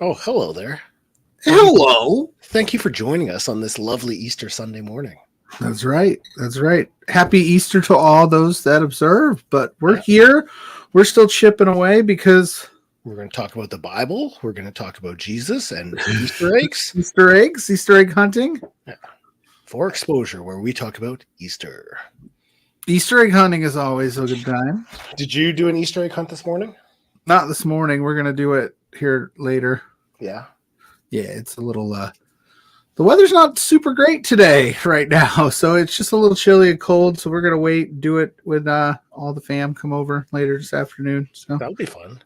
Oh, hello there. Hello. Thank you for joining us on this lovely Easter Sunday morning. That's right. That's right. Happy Easter to all those that observe. But we're here. We're still chipping away because we're going to talk about the Bible. We're going to talk about Jesus and Easter eggs. Easter egg hunting. Yeah. For Exposure, where we talk about Easter. Easter egg hunting is always a good time. Did you do an Easter egg hunt this morning? Not this morning. We're going to do it here later. Yeah. Yeah, it's a little the weather's not super great today right now, so it's just a little chilly and cold, so we're going to wait and do it when all the fam come over later this afternoon. So that'll be fun.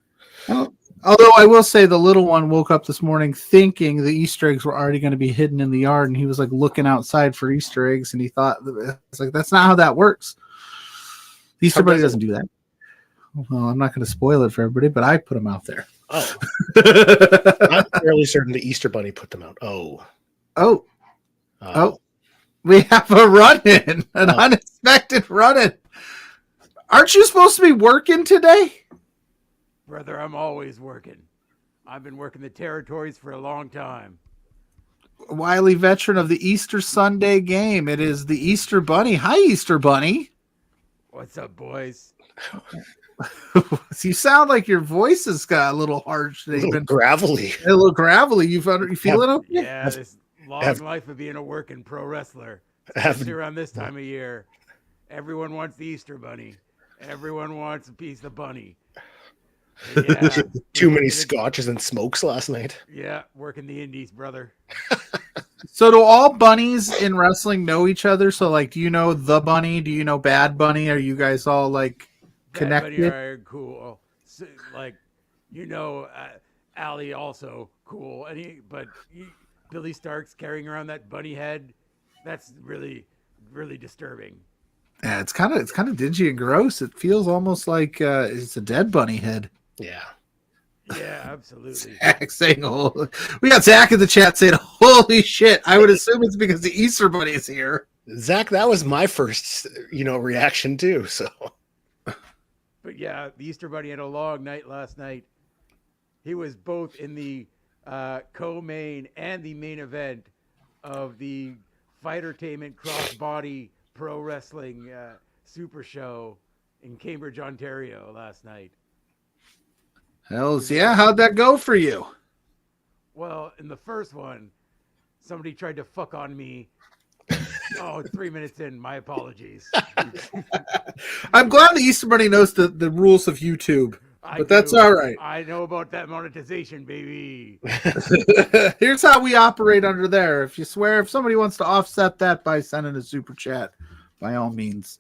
Although I will say the little one woke up this morning thinking the Easter eggs were already going to be hidden in the yard, and he was like looking outside for Easter eggs, and he thought, it's like, that's not how that works. The Easter Bunny doesn't do that. Well, I'm not going to spoil it for everybody, but I put them out there. Oh. I'm fairly certain the Easter Bunny put them out. Oh. We have a run-in, an unexpected run-in. Aren't you supposed to be working today? Brother, I'm always working. I've been working the territories for a long time. Wily veteran of the Easter Sunday game. It is the Easter Bunny. Hi, Easter Bunny. What's up, boys? You sound like your voice has got a little harsh. A little gravelly. A little gravelly. You feeling okay? Yeah, this long life of being a working pro wrestler. Especially around this time of year. Everyone wants the Easter Bunny. Everyone wants a piece of bunny. Yeah. Too many scotches and smokes last night. Yeah, working the indies, brother. So do all bunnies in wrestling know each other? So, like, do you know the bunny? Do you know Bad Bunny? Are you guys all, like, connected? Bad Bunny are cool. So, like, Ali also cool. Billy Stark's carrying around that bunny head. That's really, really disturbing. Yeah, it's kind of dingy and gross. It feels almost like it's a dead bunny head. Yeah. Yeah, absolutely. Zach saying, we got Zach in the chat saying, "Holy shit!" I would assume it's because the Easter Bunny is here. Zach, that was my first, reaction too. So, but yeah, the Easter Bunny had a long night last night. He was both in the co-main and the main event of the Fightertainment Crossbody Pro Wrestling Super Show in Cambridge, Ontario last night. Hells yeah. How'd that go for you? Well, in the first one, somebody tried to fuck on me. 3 minutes in. My apologies. I'm glad the Easter Bunny knows the rules of YouTube. That's all right. I know about that monetization, baby. Here's how we operate under there. If somebody wants to offset that by sending a super chat, by all means.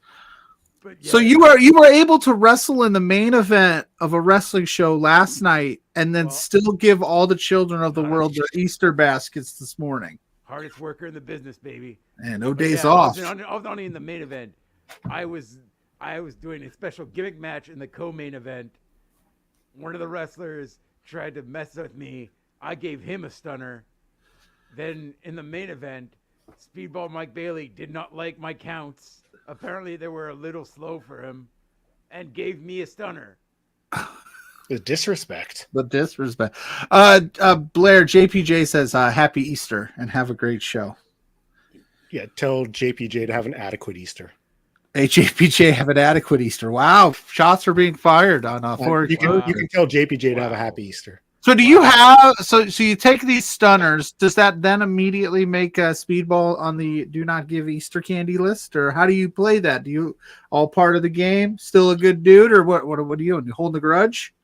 Yeah. So you were able to wrestle in the main event of a wrestling show last night, and then still give all the children of the world their Easter baskets this morning. Hardest worker in the business, baby. And no days off. I was not in the main event. I was doing a special gimmick match in the co-main event. One of the wrestlers tried to mess with me. I gave him a stunner. Then in the main event, Speedball Mike Bailey did not like my counts. Apparently they were a little slow for him and gave me a stunner. The disrespect. Blair JPJ says, happy Easter and have a great show. Yeah, tell JPJ to have an adequate Easter. Hey, JPJ, have an adequate Easter. Wow, shots are being fired on you can tell JPJ to have a happy Easter. So do you have so you take these stunners? Does that then immediately make a Speedball on the do not give Easter candy list, or how do you play that? Do you all part of the game? Still a good dude, or what? What are you doing? You holding a grudge?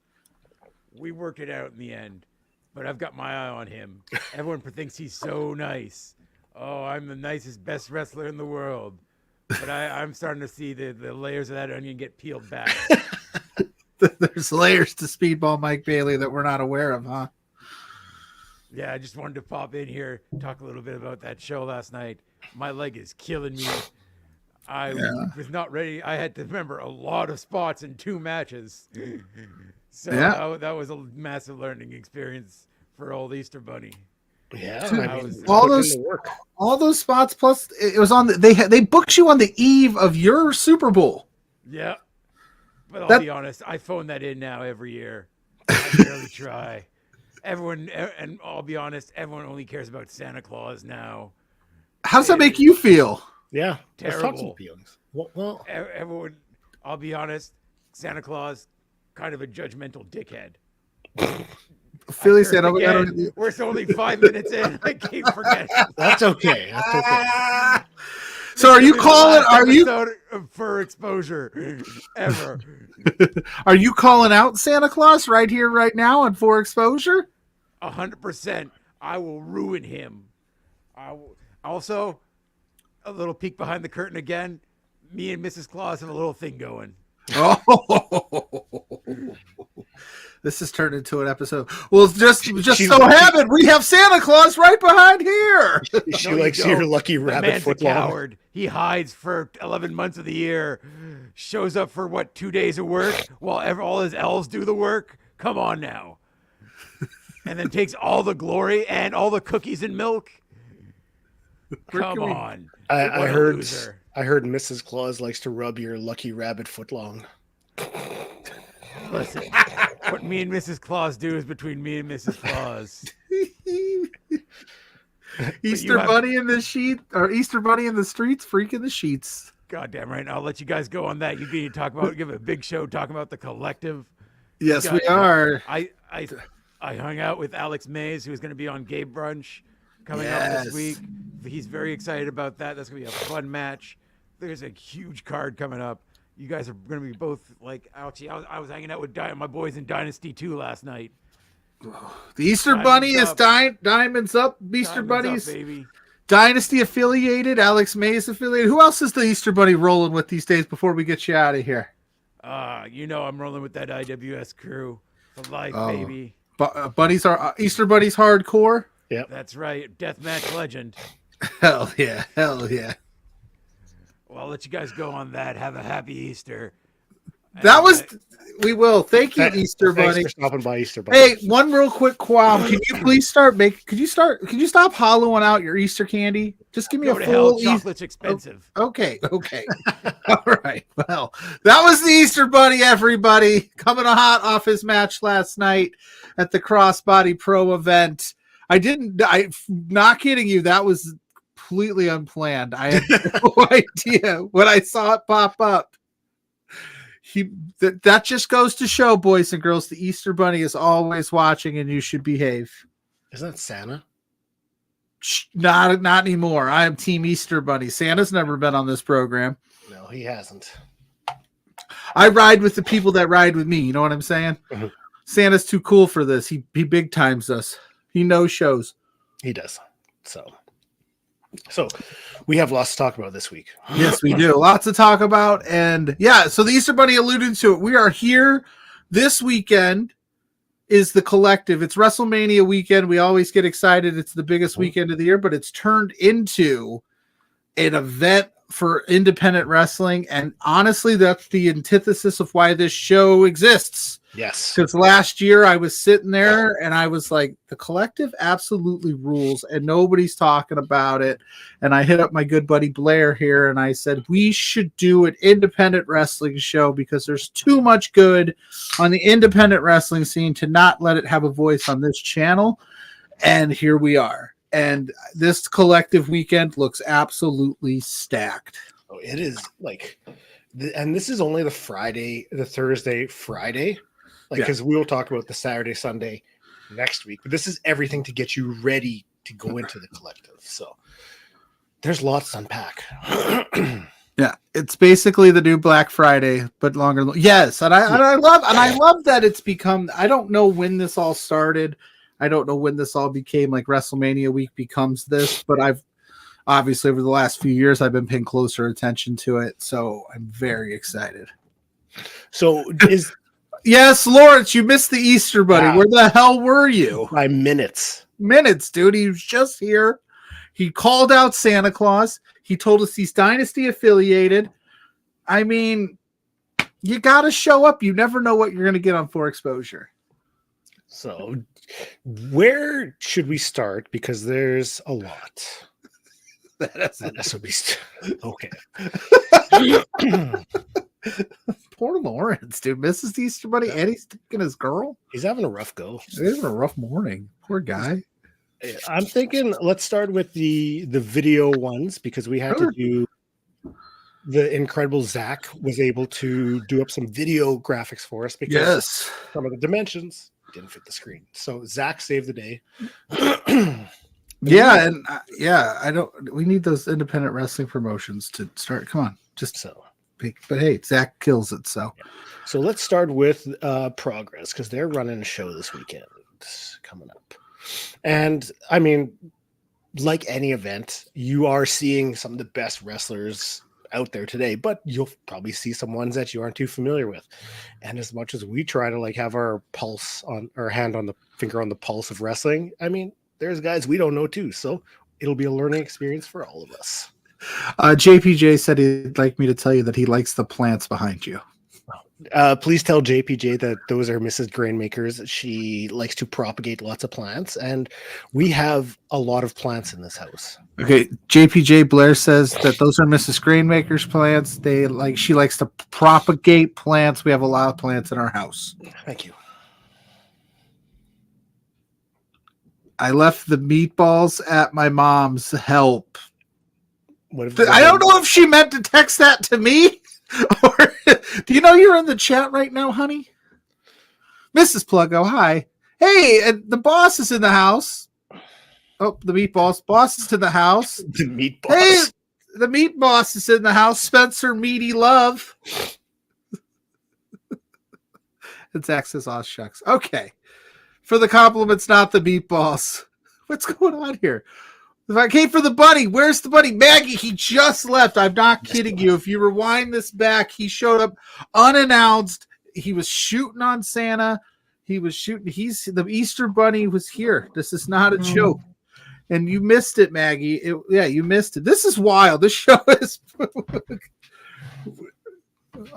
We worked it out in the end, but I've got my eye on him. Everyone thinks he's so nice. Oh, I'm the nicest, best wrestler in the world. But I'm starting to see the layers of that onion get peeled back. There's layers to Speedball Mike Bailey that we're not aware of, huh? Yeah, I just wanted to pop in here, talk a little bit about that show last night. My leg is killing me. I was not ready. I had to remember a lot of spots in 2 matches. So that was a massive learning experience for old Easter Bunny. Yeah, all those spots. Plus, it was on. They booked you on the eve of your Super Bowl. Yeah, but I'll be honest. I phone that in now every year. I barely try. everyone, and I'll be honest, everyone only cares about Santa Claus now. How does that make you feel? Yeah. Let's talk some Terrible. feelings. Well, Everyone, I'll be honest, Santa Claus, kind of a judgmental dickhead. Philly I said, "Oh, again, we're only 5 minutes in. I keep forgetting. that's okay. That's okay. So are you calling? Are you for exposure ever? Are you calling out Santa Claus right here, right now, on For Exposure? 100%. I will ruin him. I will. Also, a little peek behind the curtain again. Me and Mrs. Claus have a little thing going. Oh, this has turned into an episode. Well, just so happened we have Santa Claus right behind here. She No, likes you your don't. lucky The rabbit man's a foot long. coward. He hides for 11 months of the year. Shows up for what, 2 days of work while all his elves do the work. Come on now. And then takes all the glory and all the cookies and milk. Come on. I What a heard loser. Mrs. Claus likes to rub your lucky rabbit foot long. Listen, what me and Mrs. Claus do is between me and Mrs. Claus. Easter Bunny in the sheet, or Easter Bunny in the streets, freaking the sheets. Goddamn right. I'll let you guys go on that. You need to give a big show talking about the collective. Yes, we are. I hung out with Alex Mays, who's going to be on Gay Brunch coming up this week. He's very excited about that. That's going to be a fun match. There's a huge card coming up. You guys are going to be both like, ouchie. I was hanging out with my boys in Dynasty 2 last night. The Easter Bunny is Diamonds Up. Easter Bunny's baby. Dynasty affiliated. Alex Mays affiliated. Who else is the Easter Bunny rolling with these days before we get you out of here? I'm rolling with that IWS crew for life, baby. Bunnies are Easter Bunnies hardcore. Yep. That's right. Deathmatch legend. Hell yeah. Hell yeah. Well, I'll let you guys go on that. Have a happy Easter. We will. Thank you, Easter Thanks Bunny. for stopping by, Easter Bunny. Hey, one real quick qualm. Can you please stop hollowing out your Easter candy? Just give me Go a to full hell. Chocolate's expensive. Okay. All right. Well, that was the Easter Bunny, everybody. Coming hot off his match last night at the Crossbody Pro event. I'm not kidding you. That was completely unplanned. I had no idea when I saw it pop up. That just goes to show, boys and girls, the Easter Bunny is always watching, and you should behave. Isn't that Santa? Not anymore. I am Team Easter Bunny. Santa's never been on this program. No, he hasn't. I ride with the people that ride with me. You know what I'm saying? Mm-hmm. Santa's too cool for this. He big times us. He knows shows. He does. So we have lots to talk about this week. Yes, we do. Lots to talk about. And yeah, so the Easter Bunny alluded to it. We are here this weekend is the collective. It's WrestleMania weekend. We always get excited. It's the biggest weekend of the year, but it's turned into an event for independent wrestling. And honestly, that's the antithesis of why this show exists. Yes. Because last year I was sitting there and I was like, the collective absolutely rules and nobody's talking about it. And I hit up my good buddy Blair here and I said, we should do an independent wrestling show because there's too much good on the independent wrestling scene to not let it have a voice on this channel. And here we are. And this collective weekend looks absolutely stacked. Oh, it is like, and this is only the Thursday, Friday. Because we will talk about the Saturday, Sunday next week. But this is everything to get you ready to go into the collective. So there's lots to unpack. Yeah, it's basically the new Black Friday, but longer. Yes, and I love that it's become. I don't know when this all started. I don't know when this all became like WrestleMania week becomes this, but I've obviously over the last few years I've been paying closer attention to it. So I'm very excited. So Yes, Lawrence, you missed the Easter Bunny. Wow. Where the hell were you? By minutes. Minutes, dude. He was just here. He called out Santa Claus. He told us he's Dynasty affiliated. I mean, you got to show up. You never know what you're going to get on For Exposure. So where should we start? Because there's a lot. That's what we okay. Poor Lawrence, dude. Misses the Easter Bunny and he's taking his girl. He's having a rough go. He's having a rough morning. Poor guy. I'm thinking let's start with the video ones because we had to do the incredible Zach was able to do up some video graphics for us because some of the dimensions didn't fit the screen. So Zach saved the day. I don't. We need those independent wrestling promotions to start. Come on, just so. But hey, Zach kills it. So let's start with Progress because they're running a show this weekend coming up. And I mean, like any event, you are seeing some of the best wrestlers out there today, but you'll probably see some ones that you aren't too familiar with. And as much as we try to like have our pulse on our hand on the finger on the pulse of wrestling, I mean, there's guys we don't know too. So it'll be a learning experience for all of us. JPJ said he'd like me to tell you that he likes the plants behind you. Please tell JPJ that those are Mrs. Grainmakers. She likes to propagate lots of plants, and we have a lot of plants in this house. Okay, JPJ Blair says that those are Mrs. Grainmakers plants. She likes to propagate plants. We have a lot of plants in our house. Thank you. I left the meatballs at my mom's. Help. I don't know if she meant to text that to me. Or do you know you're in the chat right now, honey? Mrs. Pluggo, hi. Hey, and the boss is in the house. Oh, the meatballs. Boss is in the house. The meat boss. Hey, the meat boss is in the house. Spencer Meaty Love. And Zach says, "Aw, shucks." Okay. For the compliments, not the meatballs. What's going on here? If I came for the bunny, where's the bunny? Maggie, he just left. I'm not kidding you. If you rewind this back, he showed up unannounced. He was shooting on Santa. He was shooting. The Easter bunny was here. This is not a joke. And you missed it, Maggie. You missed it. This is wild. This show is.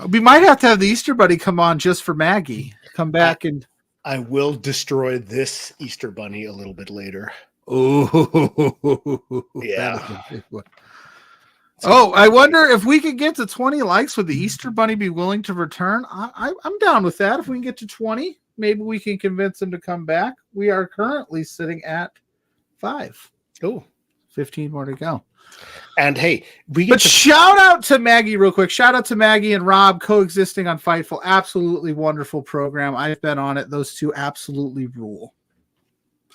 We might have to have the Easter bunny come on just for Maggie. Come back and. I will destroy this Easter bunny a little bit later. Oh, yeah. Oh, I wonder if we could get to 20 likes. Would the Easter bunny be willing to return? I'm down with that. If we can get to 20, maybe we can convince him to come back. We are currently sitting at 5. Oh, 15 more to go. And hey, shout out to Maggie real quick. Shout out to Maggie and Rob coexisting on Fightful. Absolutely wonderful program. I've been on it. Those two absolutely rule.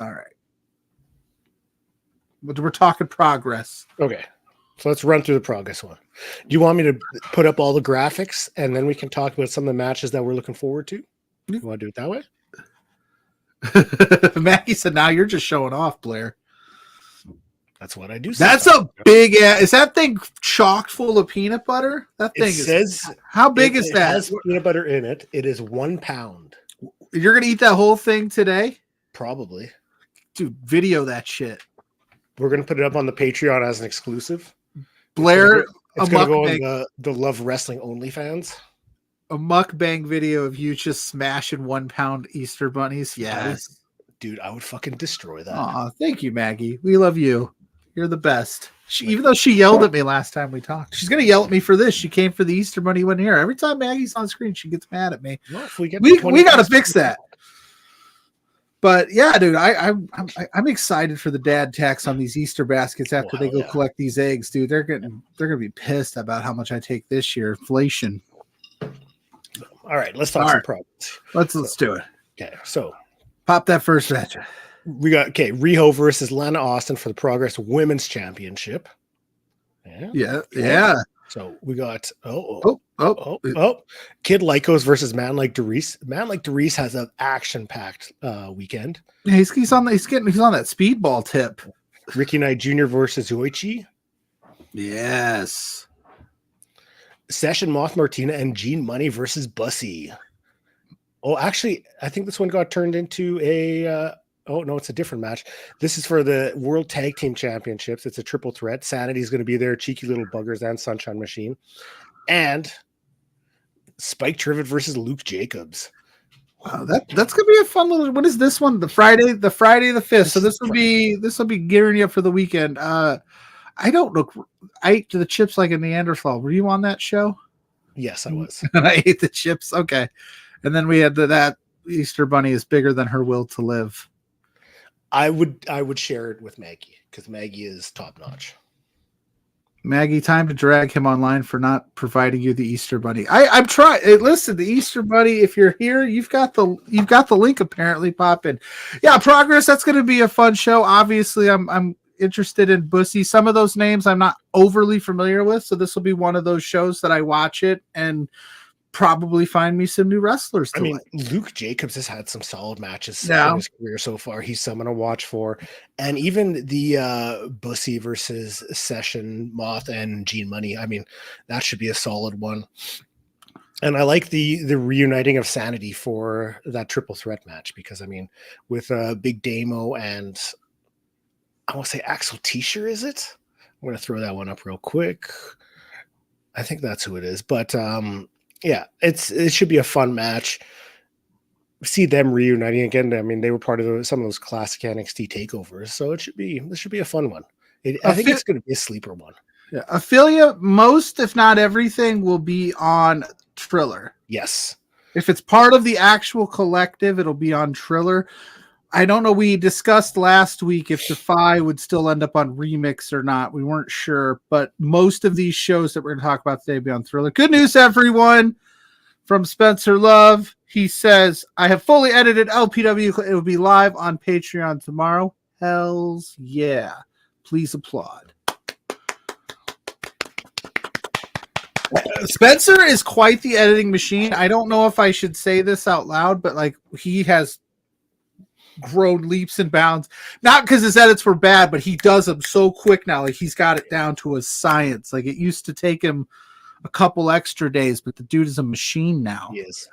All right. But we're talking progress. Okay. So let's run through the progress one. Do you want me to put up all the graphics and then we can talk about some of the matches that we're looking forward to? You want to do it that way? Maggie said, now you're just showing off, Blair. That's what I do. That's a big ass. Is that thing chock full of peanut butter? That thing says how big is that? It has peanut butter in it. It is 1 pound. You're gonna eat that whole thing today? Probably. Dude, video that shit. We're gonna put it up on the Patreon as an exclusive. Blair, it's gonna go on the Love Wrestling OnlyFans. A mukbang video of you just smashing 1 pound Easter bunnies. Yes. Dude, I would fucking destroy that. Aw, thank you, Maggie. We love you. You're the best. Even though she yelled at me last time we talked, she's gonna yell at me for this. She came for the Easter bunny one here. Every time Maggie's on screen, she gets mad at me. Well, we got to fix that. But yeah, dude, I'm excited for the dad tax on these Easter baskets after they go collect these eggs, dude. They're gonna be pissed about how much I take this year. Inflation. All right, let's talk some problems. Let's do it. Okay, so pop that first match. We got Riho versus Lana Austin for the Progress Women's Championship. Yeah. So we got Kid Lycos versus Man Like Darius. Man Like Darius has an action-packed weekend. Yeah, he's on that speedball tip. Ricky Knight Jr. versus Uechi. Yes. Session Moth Martina and Gene Money versus Bussy. Oh, actually, I think this one got turned into a. Oh, no, it's a different match. This is for the World Tag Team Championships. It's a triple threat. Sanity's going to be there, Cheeky Little Buggers, and Sunshine Machine. And Spike Trivet versus Luke Jacobs. Wow, that's going to be a fun little. What is this one? The Friday the 5th. So this will be gearing you up for the weekend. I don't look. I ate the chips like a Neanderthal. Were you on that show? Yes, I was. And I ate the chips. Okay. And then we had that Easter Bunny is bigger than her will to live. I would share it with Maggie because Maggie is top notch. Maggie, time to drag him online for not providing you the Easter Bunny. I'm trying. Listen, the Easter Bunny. If you're here, you've got the link. Apparently, pop in. Yeah, Progress. That's going to be a fun show. Obviously, I'm interested in Bussy. Some of those names I'm not overly familiar with, so this will be one of those shows that I watch it and probably find me some new wrestlers. I mean, Luke Jacobs has had some solid matches in his career so far. He's someone to watch for. And even the Bussy versus Session, Moth, and Gene Money, I mean, that should be a solid one. And I like the reuniting of Sanity for that triple threat match because, I mean, with Big Damo and I want to say Axel Tischer, is it? I'm going to throw that one up real quick. I think that's who it is. But, yeah, it should be a fun match. See them reuniting again. I mean, they were part of some of those classic NXT takeovers, so this should be a fun one. I think it's going to be a sleeper one. Yeah, Ophelia, most if not everything will be on Triller. Yes, if it's part of the actual collective, it'll be on Triller. I don't know. We discussed last week if Defy would still end up on Remix or not. We weren't sure, but most of these shows that we're going to talk about today will be on Thriller. Good news, everyone. From Spencer Love, he says, I have fully edited LPW. It will be live on Patreon tomorrow. Hells yeah. Please applaud. Spencer is quite the editing machine. I don't know if I should say this out loud, but like he has grown leaps and bounds, not because his edits were bad, but he does them so quick now. Like he's got it down to a science. Like it used to take him a couple extra days, but the dude is a machine now. He is.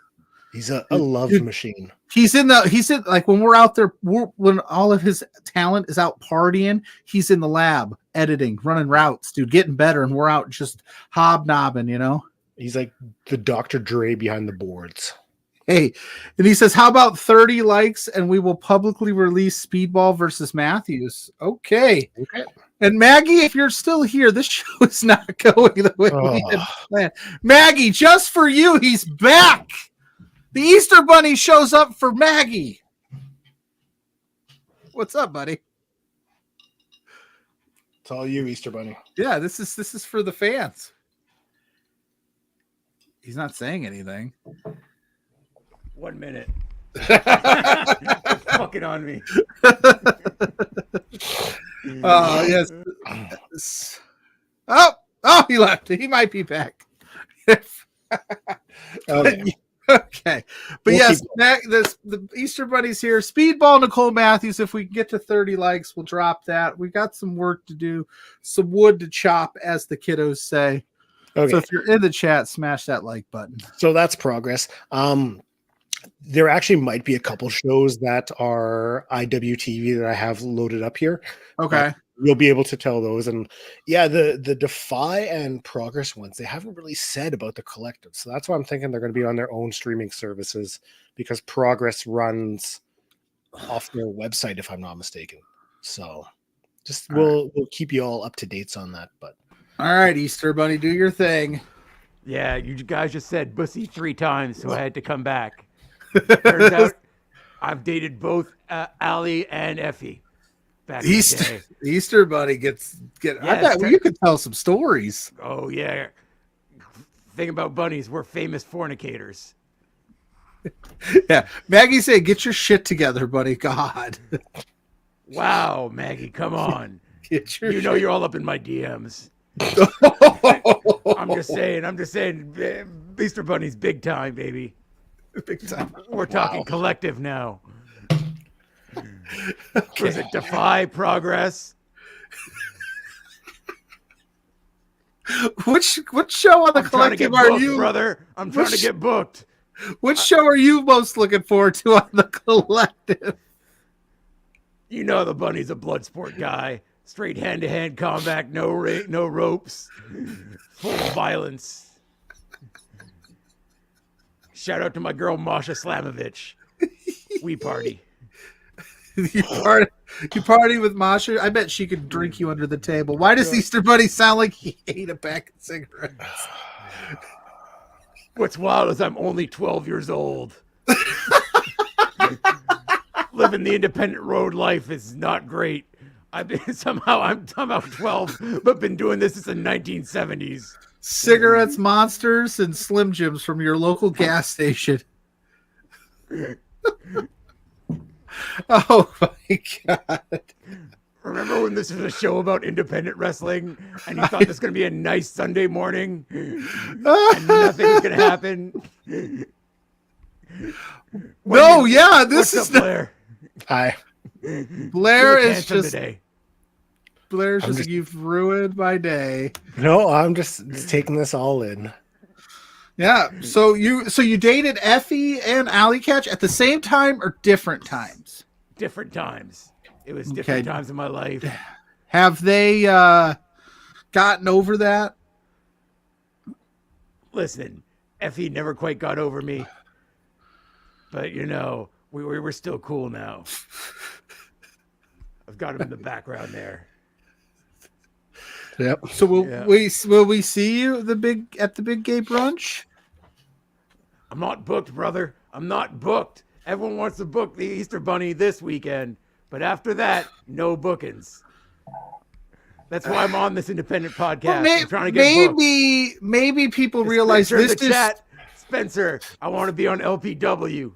He's a love machine. He's in like when we're out there, when all of his talent is out partying, he's in the lab editing, running routes, dude, getting better, and we're out just hobnobbing, you know. He's like the Dr. Dre behind the boards. Hey, and he says, how about 30 likes and we will publicly release Speedball versus Matthews? Okay. And Maggie, if you're still here, this show is not going the way we had planned. Maggie, just for you, he's back. The Easter Bunny shows up for Maggie. What's up, buddy? It's all you, Easter Bunny. Yeah, this is for the fans. He's not saying anything. 1 minute. It's fucking on me. Oh, yes. Oh, he left. He might be back. Okay. Okay. But yes, the Easter Bunny's here. Speedball Nicole Matthews. If we get to 30 likes, we'll drop that. We got some work to do, some wood to chop, as the kiddos say. Okay. So if you're in the chat, smash that like button. So that's progress. There actually might be a couple shows that are IWTV that I have loaded up here. Okay. You'll be able to tell those. And yeah, the Defy and Progress ones, they haven't really said about the collective. So that's why I'm thinking they're going to be on their own streaming services because Progress runs off their website, if I'm not mistaken. So just we'll keep you all up to dates on that. But all right, Easter Bunny, do your thing. Yeah, you guys just said Bussy 3 times, so I had to come back. Turns out I've dated both Ali and Effie. Back Easter Bunny gets. I bet you could tell some stories. Oh yeah. Thing about bunnies, we're famous fornicators. Yeah, Maggie said, "Get your shit together, buddy." God. Wow, Maggie, come on. You know you're all up in my DMs. I'm just saying. Easter Bunny's big time, baby. Big time. We're talking collective now. Okay. Was it Defy Progress? Which show on the collective are you, brother? I'm trying to get booked. Which show are you most looking forward to on the collective? You know the Bunny's a blood sport guy. Straight hand-to-hand combat, no ropes, full violence. Shout out to my girl Masha Slamovich. We party. You party with Masha? I bet she could drink you under the table. Why does Easter Bunny sound like he ate a pack of cigarettes? What's wild is I'm only 12 years old. Living the independent road life is not great. I'm somehow 12, but been doing this since the 1970s. Cigarettes, Monsters, and Slim Jims from your local gas station. Oh my God. Remember when this was a show about independent wrestling and you thought this was going to be a nice Sunday morning and nothing was going to happen? This is Blair. Hi. Blair is just today. Blair's just you've ruined my day. No, I'm just taking this all in. Yeah. So you dated Effie and Alley Catch at the same time or different times? Different times. It was different times in my life. Have they gotten over that? Listen, Effie never quite got over me. But, we were still cool now. I've got him in the background there. Yep. So will we see you at the big gay brunch? I'm not booked, brother. I'm not booked. Everyone wants to book the Easter Bunny this weekend, but after that, no bookings. That's why I'm on this independent podcast. Well, I'm trying to get maybe people realize Spencer, this is chat. Spencer, I want to be on LPW.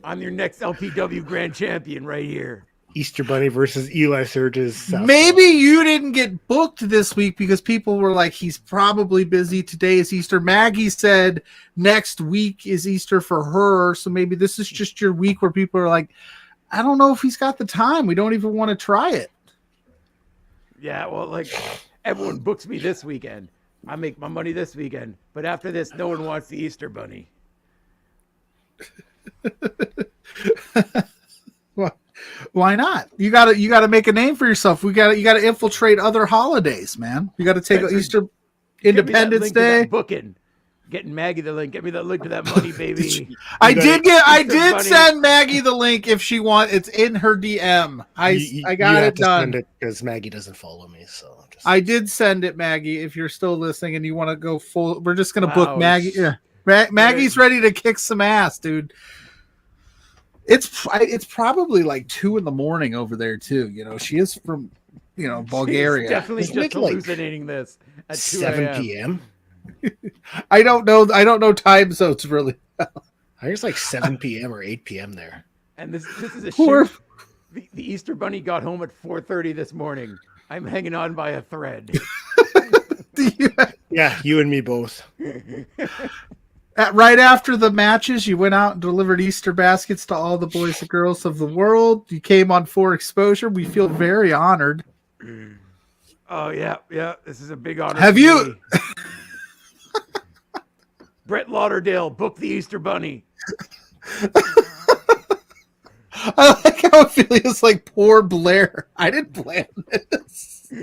I'm your next LPW grand champion right here. Easter Bunny versus Eli Surge's. Maybe you didn't get booked this week because people were like, he's probably busy. Today is Easter. Maggie said next week is Easter for her. So maybe this is just your week where people are like, I don't know if he's got the time. We don't even want to try it. Yeah, well, everyone books me this weekend. I make my money this weekend. But after this, no one wants the Easter Bunny. Why not? You gotta make a name for yourself. You gotta infiltrate other holidays, man. You gotta take Easter, Independence Day. Booking, getting Maggie the link. Get me that link to that money, baby. I did send Maggie the link if she wants. It's in her DM. I got it done because Maggie doesn't follow me. So I did send it, Maggie. If you're still listening and you want to go full, we're just gonna book Maggie. Yeah, Maggie's ready to kick some ass, dude. It's probably like 2 a.m. over there too. She is from Bulgaria. She's definitely just hallucinating this at 7 p.m. I don't know time zones really well. I think it's like 7 p.m. or 8 p.m. there. And this is a shoot. The Easter Bunny got home at 4:30 this morning. I'm hanging on by a thread. Yeah, you and me both. Right after the matches, you went out and delivered Easter baskets to all the boys and girls of the world. You came on 4 Exposure. We feel very honored. Oh, yeah. This is a big honor. Have you? Brett Lauderdale, book the Easter Bunny. I like how Ophelia's like, poor Blair. I didn't plan this.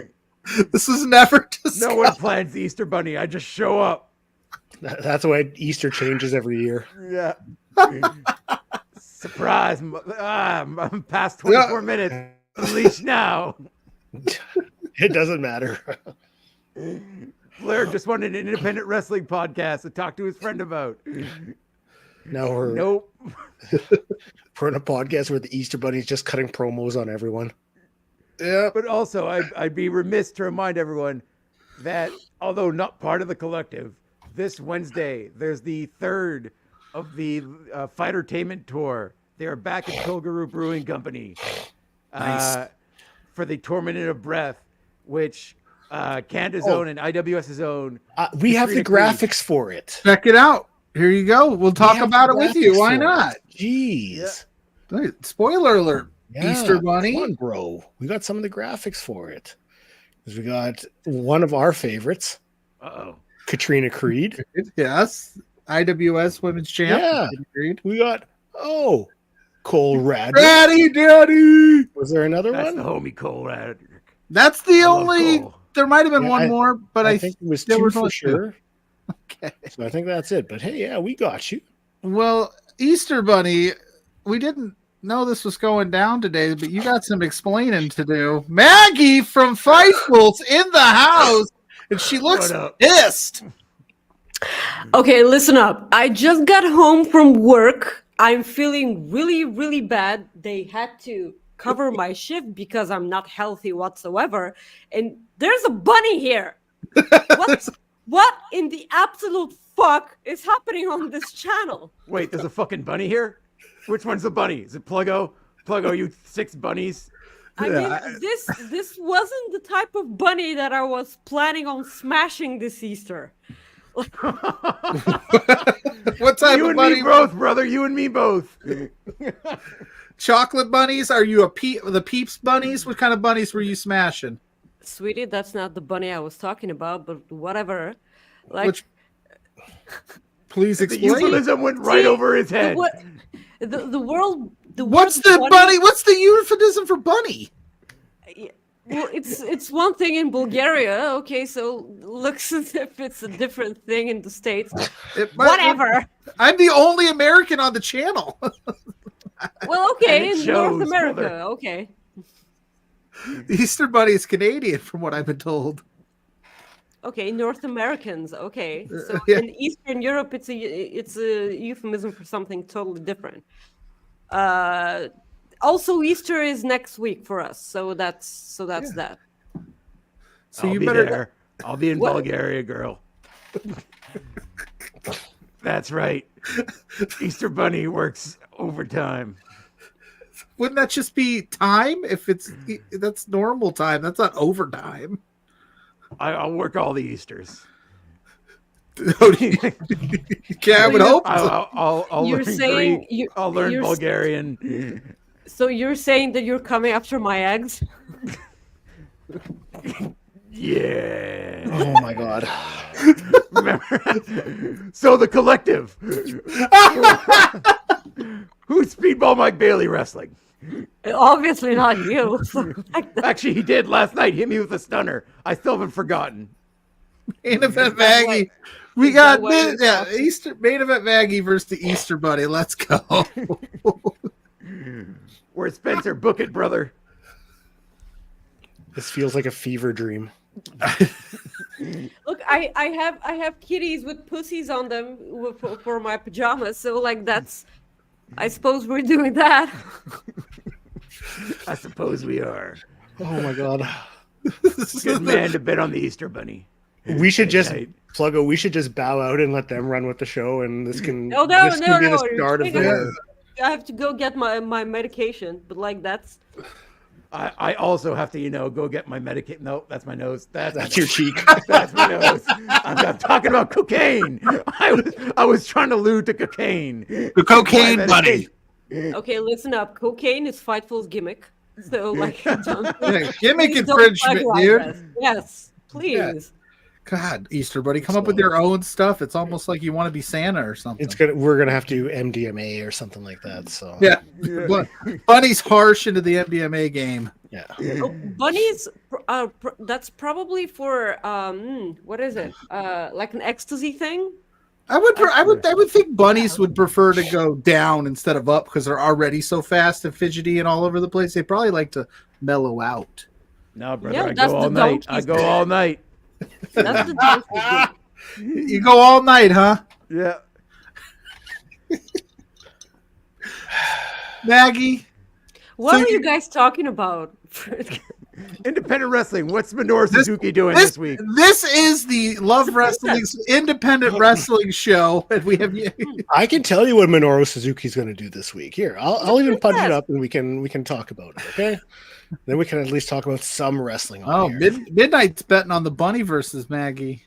This was never discussed. No one plans the Easter Bunny. I just show up. That's why Easter changes every year. Yeah. Surprise. I'm past 24 minutes. Unleash now. It doesn't matter. Blair just wanted an independent wrestling podcast to talk to his friend about. No, we're in a podcast where the Easter Bunny's just cutting promos on everyone. Yeah. But also, I'd be remiss to remind everyone that, although not part of the collective, this Wednesday, there's the 3rd of the Fightertainment Tour. They are back at Pilgrim Brewing Company for the Tormented of Breath, which Canada's own and IWS's own. We have the graphics for it. Check it out. Here you go. We'll talk about it with you. Why not? Jeez. Yeah. Spoiler alert. Yeah, Easter Bunny. Come on, bro. We got some of the graphics for it. Because we got one of our favorites. Uh-oh. Katrina Creed. Yes. IWS Women's Champ. Yeah. Creed. We got, Cole Radrick. Daddy, Daddy. Was there another That's one? the homie Cole Radrick. That's the only. Cole. There might have been one more, but I think it was there 2 was for only sure. 2. Okay. So I think that's it. But hey, yeah, we got you. Well, Easter Bunny, we didn't know this was going down today, but you got some explaining to do. Maggie from Fightful's in the house, and she looks pissed. Okay, listen up. I just got home from work. I'm feeling really, really bad. They had to cover my shift because I'm not healthy whatsoever. And there's a bunny here. What in the absolute fuck is happening on this channel? Wait, there's a fucking bunny here? Which one's the bunny? Is it Pluggo? Pluggo, you 6 bunnies? I mean, this wasn't the type of bunny that I was planning on smashing this Easter. What type You of and bunny? me both, brother. You and me both. Chocolate bunnies? Are you the Peeps bunnies? What kind of bunnies were you smashing? Sweetie, that's not the bunny I was talking about, but whatever. Like, Please The explain. euphemism went right over his head. the world. What's the bunny? What's the euphemism for bunny? Well, it's one thing in Bulgaria. Okay, so looks as if it's a different thing in the States. Whatever. I'm the only American on the channel. Well, okay, And it in shows, North America. brother. Okay. The Easter Bunny is Canadian, from what I've been told. Okay, North Americans. Okay, so Yeah. in Eastern Europe, it's a euphemism for something totally different. Also, Easter is next week for us, so that's that. So I'll you be better. there. I'll be in What? Bulgaria, girl. That's right. Easter Bunny works overtime. Wouldn't that just be time? That's normal time. That's not overtime. I'll work all the Easters. Yeah, I would hope. So. I'll You're learn saying Greek. I'll learn you're- Bulgarian. So you're saying that you're coming after my eggs? Yeah. Oh my god. Remember? So the collective. Who's Speedball Mike Bailey wrestling? Obviously not you. Actually, he did last night. Hit me with a stunner. I still haven't forgotten. Main event Is that Maggie. what- We is got that what you're yeah, talking- Easter main event Maggie versus the Easter Bunny. Let's go. Where's Spencer? Book it, brother. This feels like a fever dream. Look, I have kitties with pussies on them for my pajamas. So like that's, I suppose we're doing that. I suppose we are. Oh my god. Good man to bet on the Easter Bunny. We should just Right. Pluggo. We should just bow out and let them run with the show, and this can No, be you're the start of saying the. I have to go get my medication, but like that's I also have to, go get my Medicaid. No, that's my nose. That's your cheek. That's my nose. I'm talking about cocaine. I was trying to allude to cocaine. The cocaine My bunny. medication. okay. Listen up. Cocaine is Fightful's gimmick. So like, don't, Yeah, gimmick please don't infringement, brag dude. us. Yes, please. God, Easter Bunny, come up with your own stuff. It's almost like you want to be Santa or something. We're gonna have to do MDMA or something like that. So Yeah, Bunny's harsh into the MDMA game. yeah. Oh, bunnies. That's probably for what is it? Like an ecstasy thing. I would think bunnies would prefer to go down instead of up because they're already so fast and fidgety and all over the place. They probably like to mellow out. No, brother, Yeah, I that's go all the night. I donkey's go thing. all night. That's the donkey thing. You go all night, huh, Yeah. Maggie? What So are you- you guys talking about? Independent wrestling. What's Minoru Suzuki doing this week? This is the Love Wrestling's independent wrestling show, and we have I can tell you what Minoru Suzuki's going to do this week. Here, I'll even punch it up, and we can talk about it. Okay, then we can at least talk about some wrestling. On here. Midnight's betting on the Bunny versus Maggie.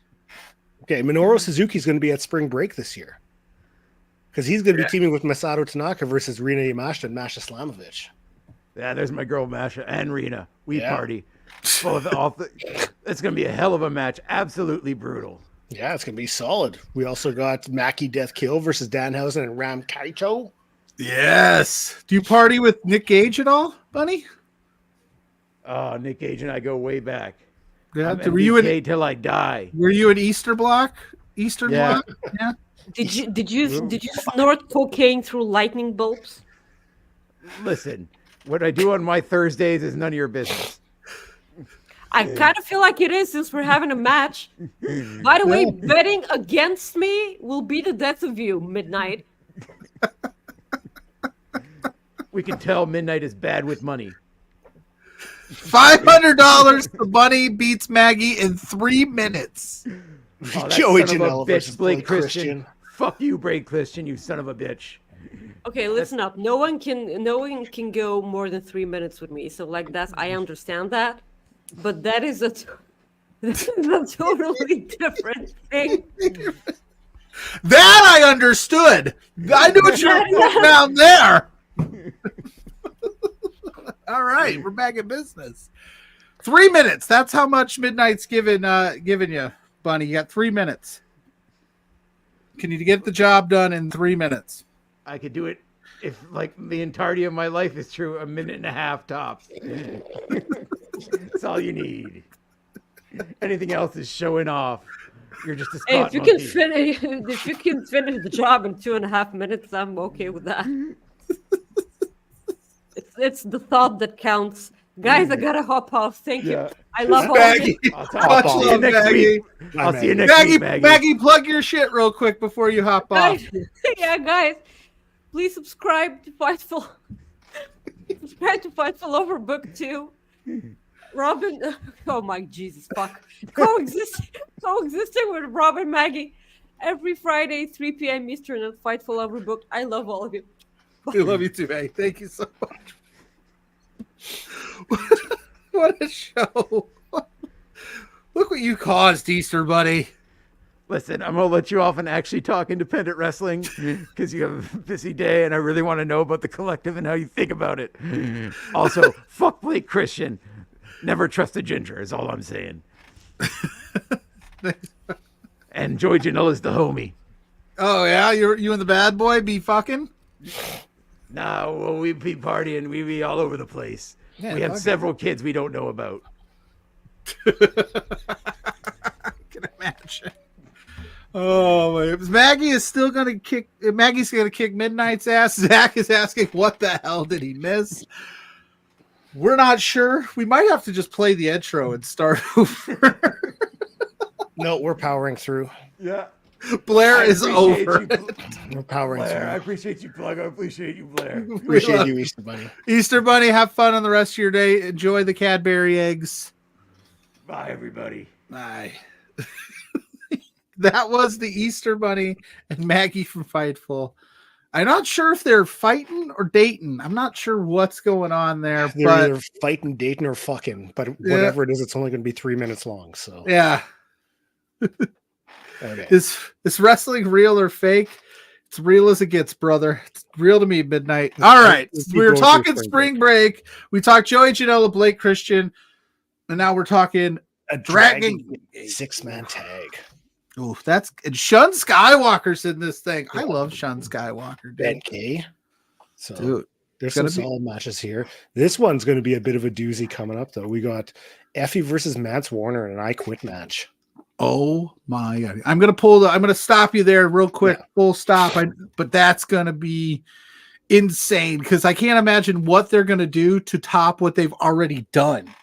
Okay, Minoru Suzuki's going to be at spring break this year because he's going to be teaming with Masato Tanaka versus Rina Yamashita and Masha Slamovich. Yeah, there's my girl Masha and Rena. We Yeah. party. It's going to be a hell of a match. Absolutely brutal. Yeah, it's going to be solid. We also got Maki Death Kill versus Danhausen and Ram Kaicho. Yes. Do you party with Nick Gage at all, Bunny? Oh, Nick Gage and I go way back. Yeah. I'm Were you MDK an till I die. Easter block? Eastern Yeah. block? Yeah. Did you snort cocaine through lightning bolts? Listen, what I do on my Thursdays is none of your business. I kind of feel like it is since we're having a match. By the way, betting against me will be the death of you, Midnight. We can tell Midnight is bad with money. $500. The bunny beats Maggie in 3 minutes. Oh, Joey son of a Janela bitch, versus Blake Blake Christian. Christian. Fuck you, Blake Christian, you son of a bitch. Okay, listen up. No one can go more than 3 minutes with me. So like that's I understand that, but that is this is a totally different thing. That I understood. I knew what you were putting down there. All right, we're back in business. 3 minutes. That's how much Midnight's giving you, Bunny. You got 3 minutes. Can you get the job done in 3 minutes? I could do it if, like, the entirety of my life is true, 1.5 minutes tops. That's all you need. Anything else is showing off. You're just a Hey, spot if you monkey. can finish the job in 2.5 minutes, I'm okay with that. It's the thought that counts. Guys, I gotta hop off. Thank you. Yeah. I love all of you. Maggie, I'll see you next Maggie. week. I'll see you next Maggie, week, Maggie. Maggie, plug your shit real quick before you hop off. Guys, yeah, guys, please subscribe to Fightful. Subscribe to Fightful Overbook 2. Robin, oh my Jesus, fuck. Coexisting with Robin Maggie every Friday, 3 p.m. Eastern at Fightful Overbook. I love all of you. We love you too, Maggie. Thank you so much. What a show. Look what you caused, Easter Bunny. Listen, I'm going to let you off and actually talk independent wrestling because you have a busy day and I really want to know about the collective and how you think about it. Also, fuck Blake Christian. Never trust a ginger is all I'm saying. And Joey Janela's the homie. Oh, yeah? You and the bad boy be fucking? No, well, we be partying. We be all over the place. Yeah, we have okay. several kids we don't know about. I can imagine. Oh, man. Maggie is still gonna kick. Maggie's gonna kick Midnight's ass. Zach is asking, "What the hell did he miss?" We're not sure. We might have to just play the intro and start over. No, we're powering through. Yeah. Blair is appreciate over. you, We're powering Blair. I through. appreciate you, Plug. I appreciate you, Blair. Appreciate you, Easter Bunny. Easter Bunny, have fun on the rest of your day. Enjoy the Cadbury eggs. Bye, everybody. Bye. That was the Easter Bunny and Maggie from Fightful. I'm not sure if they're fighting or dating. I'm not sure what's going on there. They're but either fighting, dating, or fucking. But whatever it is, it's only going to be 3 minutes long. So yeah. okay. Is wrestling real or fake? It's real as it gets, brother. It's real to me, Midnight. All right. Let's keep We were going talking through spring break. We talked Joey Janela, Blake Christian, and now we're talking A Dragon 6-man tag. Ooh, and Shun Skywalker's in this thing. I love Shun Skywalker, dude. Ben K. So Dude, there's some solid matches here. This one's going to be a bit of a doozy coming up, though. We got Effie versus Mance Warner in an I Quit match. oh my God. I'm gonna stop you there real quick. Yeah. Full stop. But that's gonna be insane because I can't imagine what they're gonna do to top what they've already done.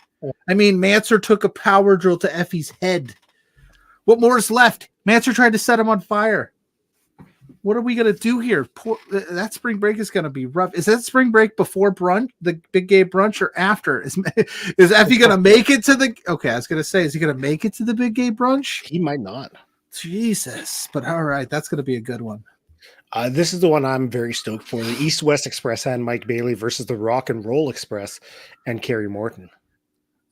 I mean, Manser took a power drill to Effie's head. What more is left? Manser tried to set him on fire. What are we gonna do here? That spring break is gonna be rough. Is that spring break before brunch, the big gay brunch, or after? Is Effie gonna make it to the? Okay, I was gonna say, is he gonna make it to the big gay brunch? He might not. Jesus, but all right, that's gonna be a good one. This is the one I'm very stoked for. The East West Express and Mike Bailey versus the Rock and Roll Express and Kerry Morton.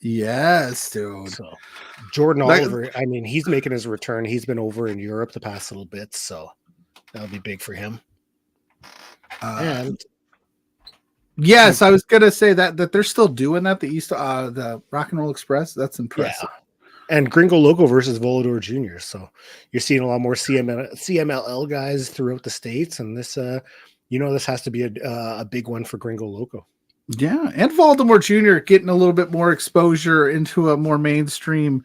Yes, dude. So Jordan Oliver, I mean, he's making his return. He's been over in Europe the past little bit, so that'll be big for him. And yes, I was gonna say that they're still doing that. The Rock and Roll Express. That's impressive. yeah. And Gringo Loco versus Volador Jr. So you're seeing a lot more CMLL guys throughout the states, and this, this has to be a big one for Gringo Loco. Yeah, and Voldemort Jr. getting a little bit more exposure into a more mainstream.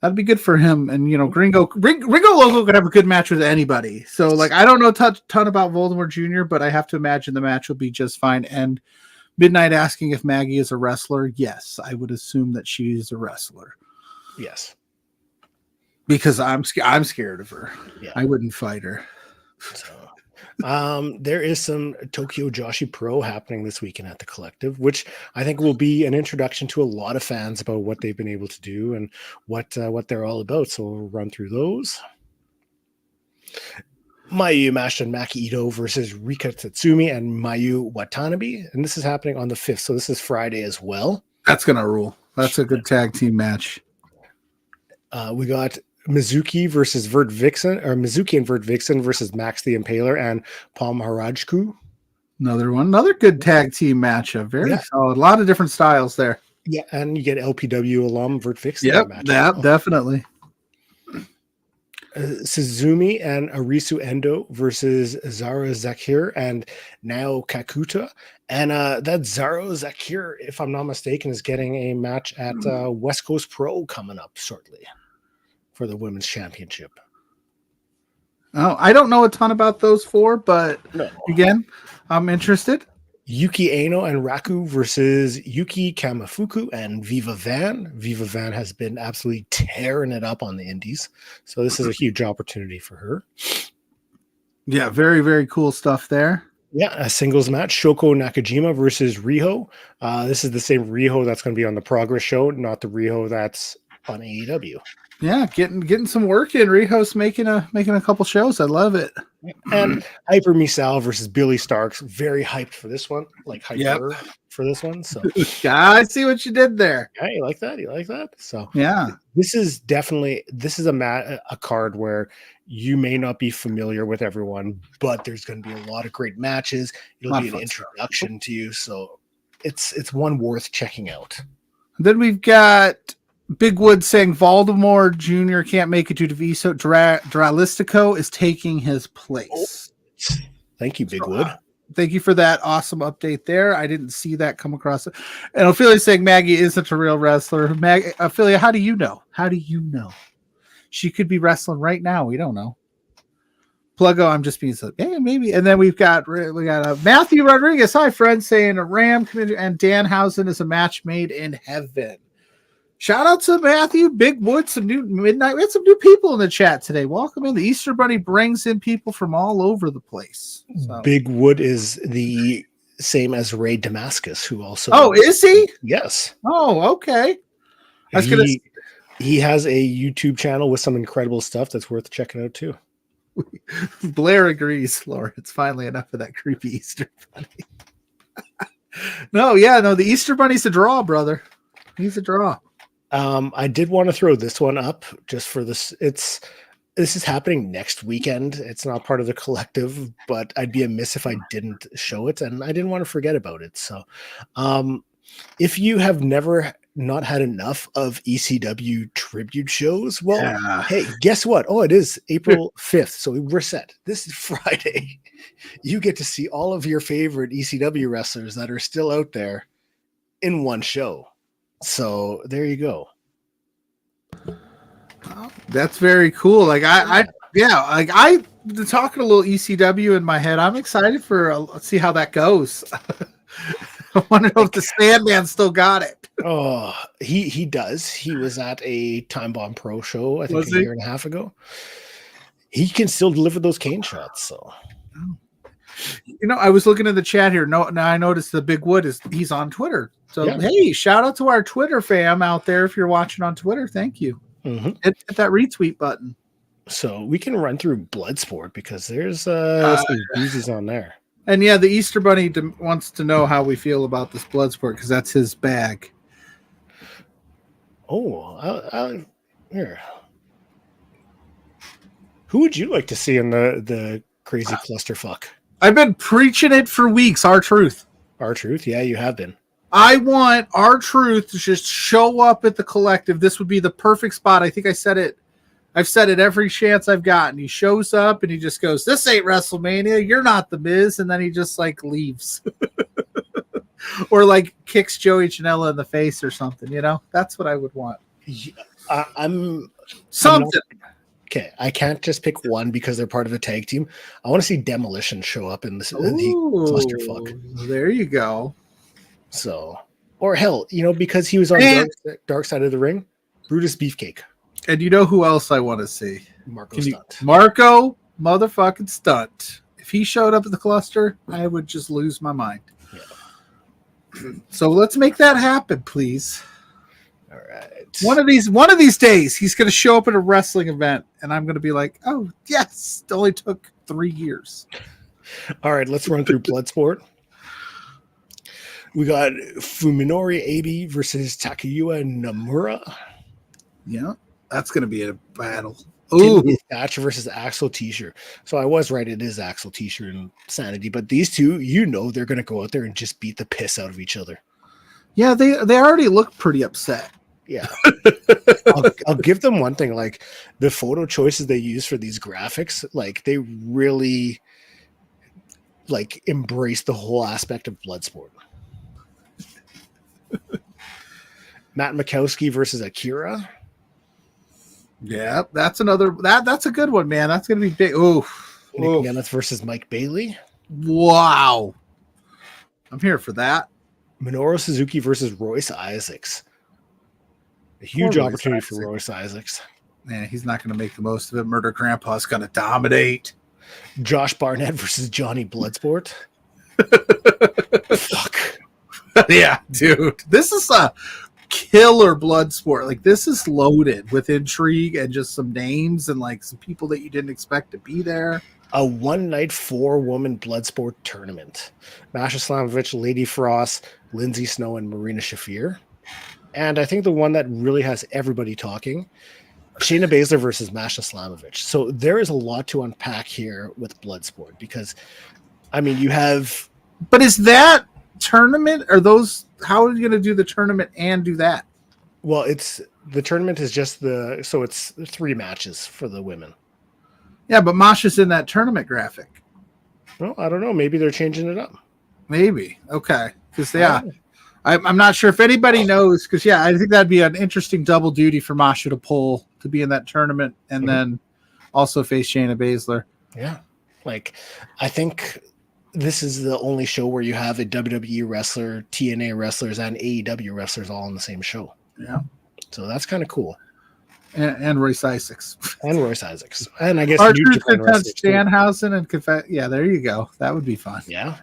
That'd be good for him. And Gringo Loco could have a good match with anybody. So I don't know ton about Voldemort Jr., but I have to imagine the match will be just fine. And Midnight asking if Maggie is a wrestler. Yes, I would assume that she's a wrestler Yes. because I'm scared of her. Yeah. I wouldn't fight her. So, there is some Tokyo Joshi Pro happening this weekend at the Collective, which I think will be an introduction to a lot of fans about what they've been able to do and what they're all about. So we'll run through those. Mayu Yamashita and Maki Ito versus Rika Tatsumi and Mayu Watanabe, and this is happening on the 5th. So this is Friday as well. That's gonna rule. That's a good tag team match. We got Mizuki versus Vert Vixen, or Mizuki and Vert Vixen versus Max the Impaler and Palm Harajku. Another good tag team matchup. Very solid. A lot of different styles there. Yeah, and you get LPW alum Vert Vixen. Yep, that definitely. Suzumi and Arisu Endo versus Zara Zakir and Nao Kakuta. And that Zara Zakir, if I'm not mistaken, is getting a match at West Coast Pro coming up shortly for the Women's Championship. Oh, I don't know a ton about those four, but No. again, I'm interested. Yuki Aino and Raku versus Yuki Kamafuku and Viva Van. Viva Van has been absolutely tearing it up on the indies. So this is a huge opportunity for her. Yeah, very, very cool stuff there. Yeah, a singles match, Shoko Nakajima versus Riho. This is the same Riho that's going to be on the Progress show, not the Riho that's on AEW. Yeah, getting some work in. Riho's making a couple shows. I love it. And Hyper Misal versus Billy Starks. Very hyped for this one. Like hyper for this one. So I see what you did there. yeah, you like that? You like that? So yeah, this is a card where you may not be familiar with everyone, but there's going to be a lot of great matches. It'll be an introduction to you. So it's one worth checking out. Then we've got Big Wood saying Voldemort Jr. can't make it due to Viso. Dralistico is taking his place. Oh, thank you, Big Wood. Thank you for that awesome update there. I didn't see that come across. And Ophelia saying Maggie isn't a real wrestler. Ophelia, how do you know? How do you know? She could be wrestling right now. We don't know. Pluggo, I'm just being so, hey, maybe. And then we got Matthew Rodriguez. Hi, friend, saying a Ram and Danhausen is a match made in heaven. Shout out to Matthew, Big Wood, some new Midnight. We had some new people in the chat today. Welcome in. The Easter Bunny brings in people from all over the place. So. Big Wood is the same as Ray Damascus, who also. Oh, is he? Yes. Oh, okay. He has a YouTube channel with some incredible stuff that's worth checking out too. Blair agrees, Laura. It's finally enough of that creepy Easter Bunny. No, the Easter Bunny's a draw, brother. He's a draw. I did want to throw this one up just for this. This is happening next weekend. It's not part of the collective, but I'd be amiss if I didn't show it, and I didn't want to forget about it. So, if you have never not had enough of ECW tribute shows, well, hey, guess what? Oh, it is April 5th, so we're set. This is Friday. You get to see all of your favorite ECW wrestlers that are still out there in one show. So there you go. That's very cool. Like I've been talking a little ECW in my head. I'm excited for let's see how that goes. I want to know if the Sandman still got it. Oh, he does. He was at a Time Bomb Pro show, I think a year and a half ago. He can still deliver those cane shots. So, I was looking at the chat here. Now I noticed the Big Wood he's on Twitter. So hey, shout out to our Twitter fam out there. If you're watching on Twitter, thank you. Mm-hmm. Hit that retweet button. So we can run through Bloodsport because there's some doozies on there. And yeah, the Easter Bunny wants to know how we feel about this Bloodsport because that's his bag. Oh, here. Who would you like to see in the crazy clusterfuck? I've been preaching it for weeks. R-Truth. R-Truth? Yeah, you have been. I want R-Truth to just show up at the collective. This would be the perfect spot. I think I said it. I've said it every chance I've gotten. He shows up and he just goes, "This ain't WrestleMania. You're not the Miz." And then he just leaves. Or kicks Joey Janela in the face or something. That's what I would want. I'm something. Okay, I can't just pick one because they're part of a tag team. I want to see Demolition show up in the clusterfuck. There you go. So, or hell, because he was on dark side of the ring, Brutus Beefcake, And you know who else I want to see? Marco Stunt. Marco motherfucking Stunt. If he showed up at the cluster, I would just lose my mind. Yeah. So let's make that happen, please. All right. One of these days, he's going to show up at a wrestling event, and I'm going to be like, "Oh yes, it only took 3 years." All right, let's run through Bloodsport. We got Fuminori Abi versus Takayuki Nomura. Yeah, that's going to be a battle. Ooh, Thatch versus Axel T-shirt. So I was right; it is Axel T-shirt and Sanity. But these two, they're going to go out there and just beat the piss out of each other. yeah, they already look pretty upset. Yeah, I'll give them one thing. Like the photo choices they use for these graphics, like they really embrace the whole aspect of Bloodsport. Matt Mikowski versus Akira. Yeah, that's another that's a good one, man. That's gonna be big. Nick Nemeth versus Mike Bailey. Wow, I'm here for that. Minoru Suzuki versus Royce Isaacs. A huge opportunity for Royce Isaacs. Man, he's not going to make the most of it. Murder Grandpa's going to dominate. Josh Barnett versus Johnny Bloodsport. Fuck. Yeah, dude. This is a killer Bloodsport. Like, this is loaded with intrigue and just some names and, like, some people that you didn't expect to be there. A one-night 4-woman Bloodsport tournament. Masha Slamovich, Lady Frost, Lindsay Snow, and Marina Shafir. And I think the one that really has everybody talking, Shayna Baszler versus Masha Slamovich. So there is a lot to unpack here with Bloodsport because, I mean, you have... But is that tournament, or those... How are you going to do the tournament and do that? Well, the tournament is just so it's 3 matches for the women. Yeah, but Masha's in that tournament graphic. Well, I don't know. Maybe they're changing it up. Maybe. Okay. Because, yeah... I'm not sure if anybody knows, because, yeah, I think that'd be an interesting double duty for Masha to pull to be in that tournament and then also face Shayna Baszler. Yeah. Like, I think this is the only show where you have a WWE wrestler, TNA wrestlers, and AEW wrestlers all on the same show. Yeah. So that's kind of cool. And Royce Isaacs. And Royce Isaacs. And I guess R-Truth could touch Danhausen and yeah, there you go. That would be fun. Yeah.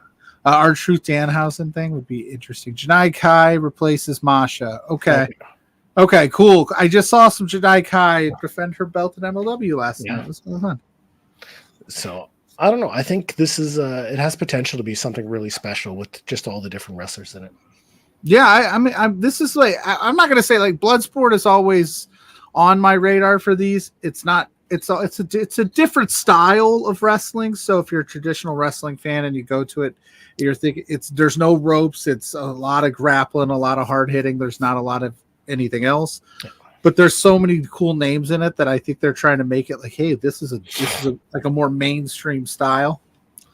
R-Truth Danhausen thing would be interesting. Janai Kai replaces Masha. Okay. Okay, cool. I just saw some Janai Kai defend her belt at MLW last night. It was fun. So I don't know. I think this is it has potential to be something really special with just all the different wrestlers in it. Yeah, I mean, this is like, I'm not going to say like Bloodsport is always on my radar for these. It's not. It's a different style of wrestling. So if you're a traditional wrestling fan and you go to it, you're thinking there's no ropes. It's a lot of grappling, a lot of hard hitting. There's not a lot of anything else. But there's so many cool names in it that I think they're trying to make it like, hey, this is like a more mainstream style.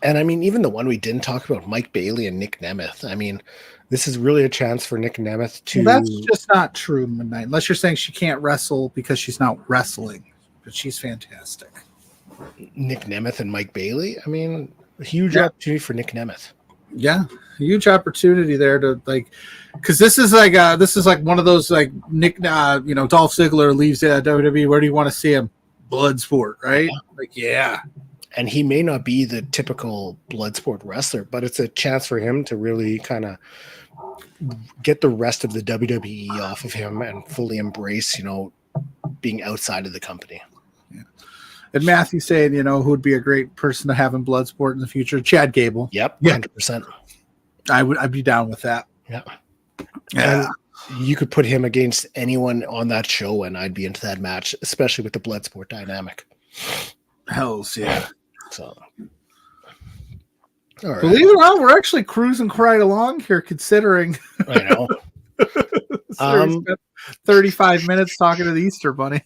And I mean, even the one we didn't talk about, Mike Bailey and Nick Nemeth. I mean, this is really a chance for Nick Nemeth to. Well, that's just not true, Midnight. Unless you're saying she can't wrestle because she's not wrestling, but she's fantastic. Nick Nemeth and Mike Bailey. I mean, a huge opportunity for Nick Nemeth. Yeah, a huge opportunity there to like, because this is like one of those like Nick, Dolph Ziggler leaves WWE. Where do you want to see him? Bloodsport, right? Yeah. Like, yeah. And he may not be the typical Bloodsport wrestler, but it's a chance for him to really kind of get the rest of the WWE off of him and fully embrace, being outside of the company. Yeah. And Matthew saying, who would be a great person to have in Bloodsport in the future? Chad Gable. Yep, 100%. I'd be down with that. Yeah. Yeah. And you could put him against anyone on that show, and I'd be into that match, especially with the Bloodsport dynamic. Hells yeah. So, all right. Believe it or not, we're actually cruising right along here, considering. I know. We spent 35 minutes talking to the Easter Bunny.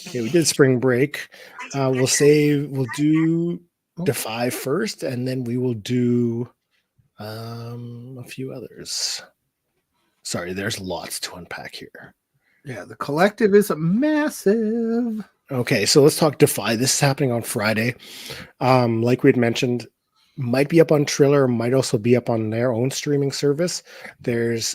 Okay, we did spring break. We'll do Defy first, and then we will do a few others. Sorry, there's lots to unpack here. Yeah, the collective is massive. Okay, so let's talk Defy. This is happening on Friday. Like we had mentioned, might be up on Triller, might also be up on their own streaming service. There's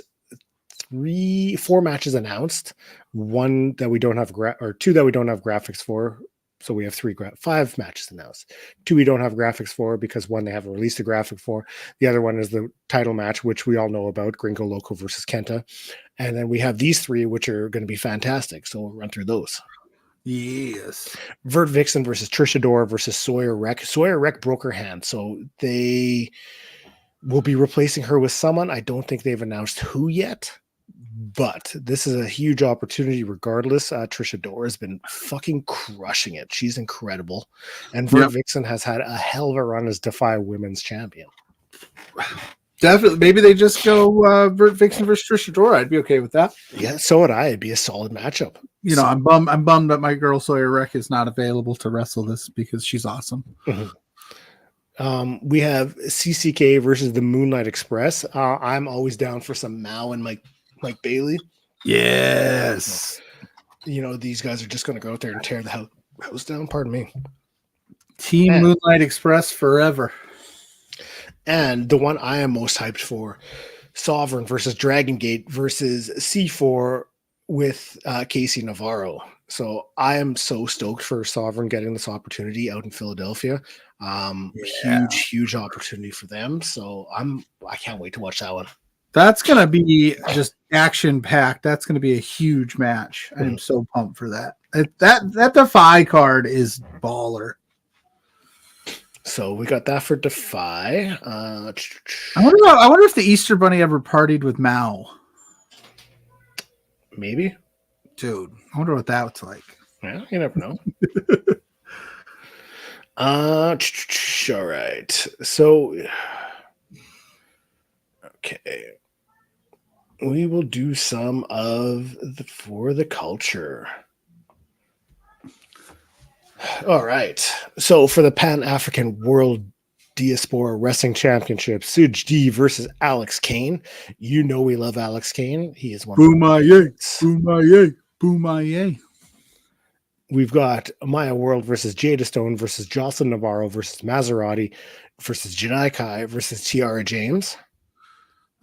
4 matches announced. One that we don't have or 2 that we don't have graphics for. So we have 5 matches announced. 2 we don't have graphics for because one they haven't released a graphic for. The other one is the title match, which we all know about, Gringo Loco versus Kenta. And then we have these 3, which are going to be fantastic. So we'll run through those. Yes. Vert Vixen versus Trish Adora versus Sawyer Wreck. Sawyer Wreck broke her hand, so they will be replacing her with someone. I don't think they've announced who yet. But this is a huge opportunity regardless. Trish Adora has been fucking crushing it. She's incredible. And Vert Vixen has had a hell of a run as Defy Women's Champion. Definitely. Maybe they just go Vert Vixen versus Trish Adora. I'd be okay with that. Yeah, so would I. It'd be a solid matchup. You know, I'm bummed that my girl Sawyer Wreck is not available to wrestle this because she's awesome. Mm-hmm. We have CCK versus the Moonlight Express. I'm always down for some Mao and Mike Bailey. Yes. You know, these guys are just going to go out there and tear the house down. Pardon me. Team Moonlight Express forever. And the one I am most hyped for, Sovereign versus Dragon Gate versus C4 with Casey Navarro. So I am so stoked for Sovereign getting this opportunity out in Philadelphia. Huge opportunity for them. So I can't wait to watch that one. That's going to be just action packed. That's going to be a huge match. I am so pumped for that. That Defy card is baller. So we got that for Defy. I wonder if the Easter Bunny ever partied with Mao. Maybe. Dude, I wonder what that's like. Yeah, you never know. All right. So, okay. We will do some of For the Culture. All right. So for the Pan-African World Diaspora Wrestling Championship, Suj D versus Alex Kane. You know we love Alex Kane. He is one Boomaye. Boomaye. We've got Maya World versus Jada Stone versus Jocelyn Navarro versus Maserati versus Janai Kai versus Tiara James.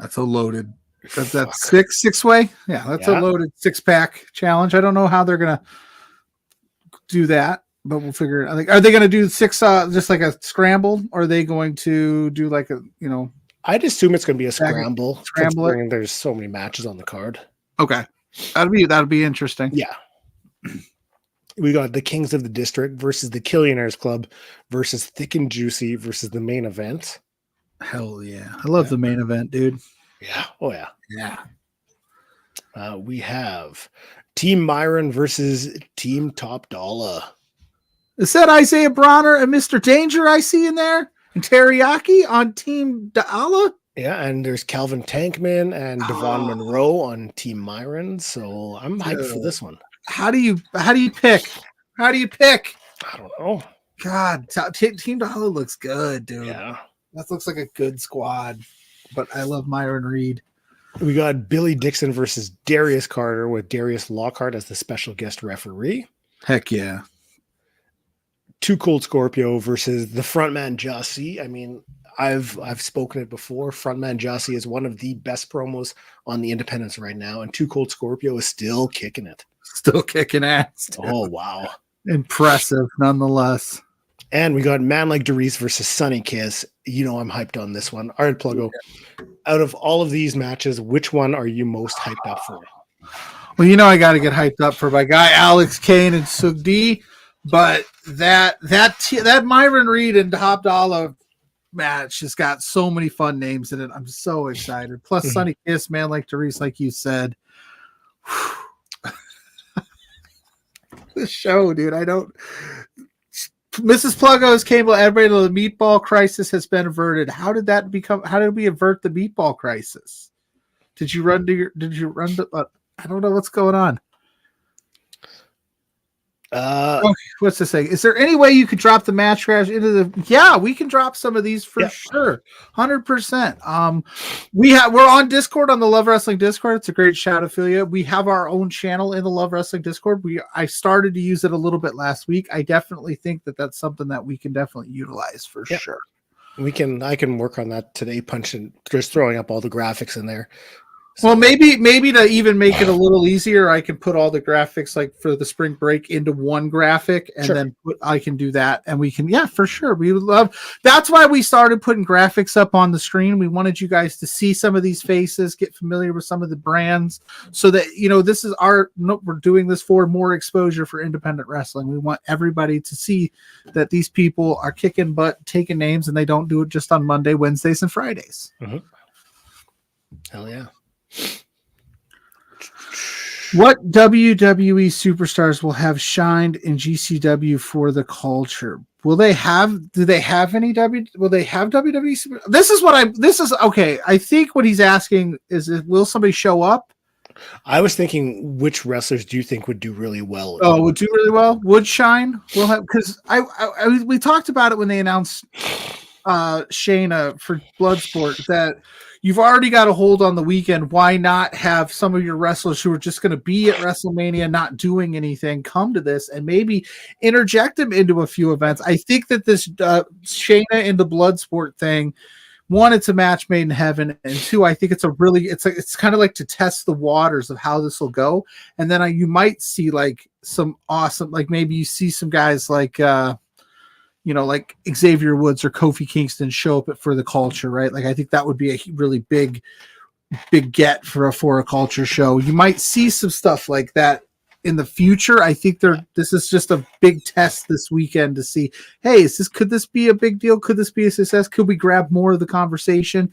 That's a loaded. That's six way. Yeah, that's a loaded 6-pack challenge. I don't know how they're gonna do that, but we'll figure it out. Are they gonna do 6 just like a scramble, or are they going to do like a I'd assume it's gonna be a scramble. Scramble. There's so many matches on the card. Okay, that'll be interesting. Yeah. We got the Kings of the District versus the Killionaires Club versus Thick and Juicy versus the main event. Hell yeah. I love the main event, dude. Yeah. Oh, yeah. Yeah. We have Team Myron versus Team Top Dollar. Is that Isaiah Bronner and Mr. Danger I see in there? And Teriyaki on Team Dollar? Yeah, and there's Calvin Tankman and Devon Monroe on Team Myron. So I'm hyped for this one. How do you pick? How do you pick? I don't know. God, Team Dollar looks good, dude. Yeah. That looks like a good squad. But I love Myron Reed. We got Billy Dixon versus Darius Carter with Darius Lockhart as the special guest referee. Heck yeah. Too Cold Scorpio versus the frontman Jussie. I mean, I've spoken it before. Frontman Jussie is one of the best promos on the independents right now, and Too Cold Scorpio is still kicking it. Still kicking ass. Dude. Oh, wow. Impressive, nonetheless. And we got Man Like Darius versus Sunny Kiss. You know I'm hyped on this one. All right, Pluggo. Out of all of these matches, which one are you most hyped up for? Well, you know I got to get hyped up for my guy Alex Kane and Sugdi, but that Myron Reed and Top Dollar match has got so many fun names in it. I'm so excited. Plus Sunny Kiss, Man Like Darius, like you said. This show, dude. Mrs. Pluggo's cable everybody to the meatball crisis has been averted. How did we avert the meatball crisis? Did you run to I don't know what's going on. Okay, what's this thing? Is there any way you could drop the match crash into the? Yeah, we can drop some of these for sure, 100%. We're on Discord, on the Love Wrestling Discord. It's a great shout affiliate. We have our own channel in the Love Wrestling Discord. I started to use it a little bit last week. I definitely think that that's something that we can definitely utilize for sure. I can work on that today, just throwing up all the graphics in there. Well, maybe to even make it a little easier, I can put all the graphics like for the spring break into one graphic, and Sure. then I can do that, and we can, yeah, for sure. We would love. That's why we started putting graphics up on the screen. We wanted you guys to see some of these faces, get familiar with some of the brands, so that this is we're doing this for more exposure for independent wrestling. We want everybody to see that these people are kicking butt, taking names, and they don't do it just on Monday, Wednesdays, and Fridays. Mm-hmm. Hell yeah. What WWE superstars will have shined in GCW for the culture? Do they have any will they have WWE super? This is okay. I think what he's asking is will somebody show up? I was thinking, which wrestlers do you think would do really well? Oh, would do really well? Would shine? We'll have, because we talked about it when they announced Shayna for Bloodsport, that you've already got a hold on the weekend. Why not have some of your wrestlers who are just going to be at WrestleMania not doing anything come to this and maybe interject them into a few events? I think that this Shayna in the Bloodsport thing, one, it's a match made in heaven, and two, I think it's it's kind of like to test the waters of how this will go. And then you might see like some awesome, like maybe you see some guys like like Xavier Woods or Kofi Kingston show up for the culture, right? Like, I think that would be a really big get for a culture show. You might see some stuff like that in the future. I think this is just a big test this weekend to see, hey, could this be a big deal? Could this be a success? Could we grab more of the conversation?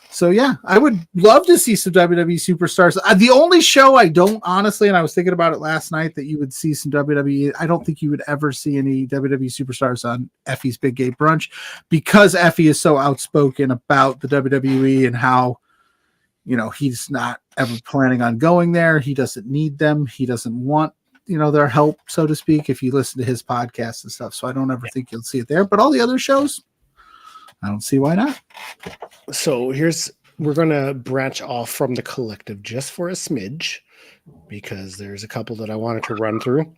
So yeah, I would love to see some WWE superstars. The only show I don't, honestly, and I was thinking about it last night, that you would see some WWE, I don't think you would ever see any WWE superstars on Effie's Big Gay Brunch, because Effie is so outspoken about the WWE and how, he's not ever planning on going there. He doesn't need them. He doesn't want, their help, so to speak, if you listen to his podcast and stuff. So I don't ever think you'll see it there. But all the other shows, I don't see why not. So we're going to branch off from the collective just for a smidge, because there's a couple that I wanted to run through.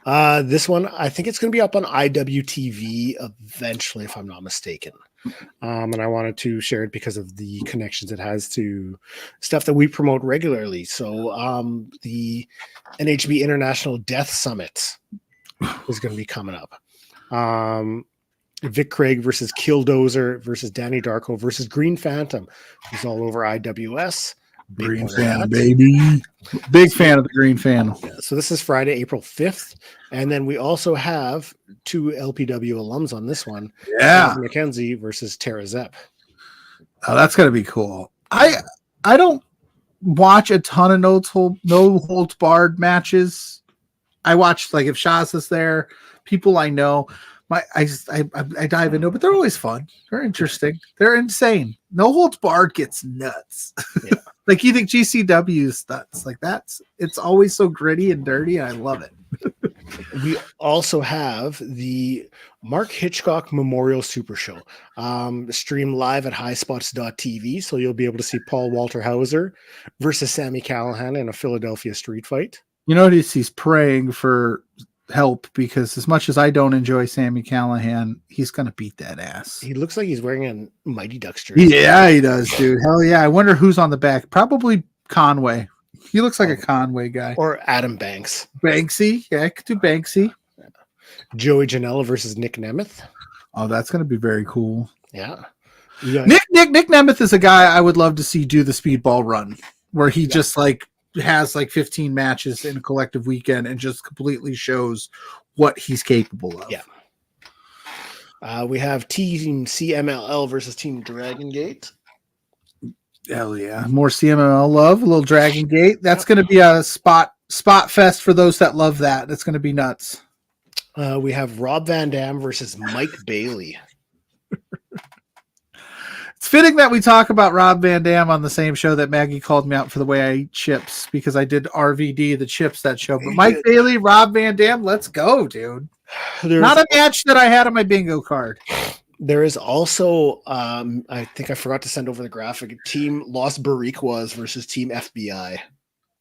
This one, I think it's going to be up on IWTV eventually, if I'm not mistaken. And I wanted to share it because of the connections it has to stuff that we promote regularly. So the NHB International Death Summit is going to be coming up. Vic Craig versus Killdozer versus Danny Darko versus Green Phantom, who's all over IWS. Green Phantom, baby. Big fan of the Green Phantom. Yeah, so this is Friday, April 5th. And then we also have two LPW alums on this one. Yeah. McKenzie versus Tara Zepp. Oh, that's going to be cool. I don't watch a ton of no holds barred matches. I watch, like, if Shaz is there, people I know. I dive into it, but they're always fun. They're interesting. They're insane. No holds barred gets nuts. Yeah. Like, you think GCW is nuts. Like, it's always so gritty and dirty, and I love it. We also have the Mark Hitchcock Memorial Super Show, streamed live at highspots.tv. So you'll be able to see Paul Walter Hauser versus Sami Callihan in a Philadelphia street fight. He's praying for help, because as much as I don't enjoy Sami Callihan, he's going to beat that ass. He looks like he's wearing a Mighty Ducks jersey. Yeah, he does, dude. Hell yeah. I wonder who's on the back. Probably Conway. He looks like a Conway guy. Or Adam Banks. Banksy. Yeah, I could do Banksy. Joey Janela versus Nick Nemeth. Oh, that's going to be very cool. Yeah. Nick Nemeth is a guy I would love to see do the speedball run, where he just has 15 matches in a collective weekend and just completely shows what he's capable of. Yeah. We have Team CMLL versus Team Dragon Gate. Hell yeah. More CMLL love, a little Dragon Gate. That's going to be a spot fest for those that love that. That's going to be nuts. We have Rob Van Dam versus Mike Bailey. It's fitting that we talk about Rob Van Dam on the same show that Maggie called me out for the way I eat chips, because I did RVD, the chips, that show. But Mike Bailey, Rob Van Dam, let's go, dude. Not a match that I had on my bingo card. There is also, I think I forgot to send over the graphic, Team Los Boricuas versus Team FBI.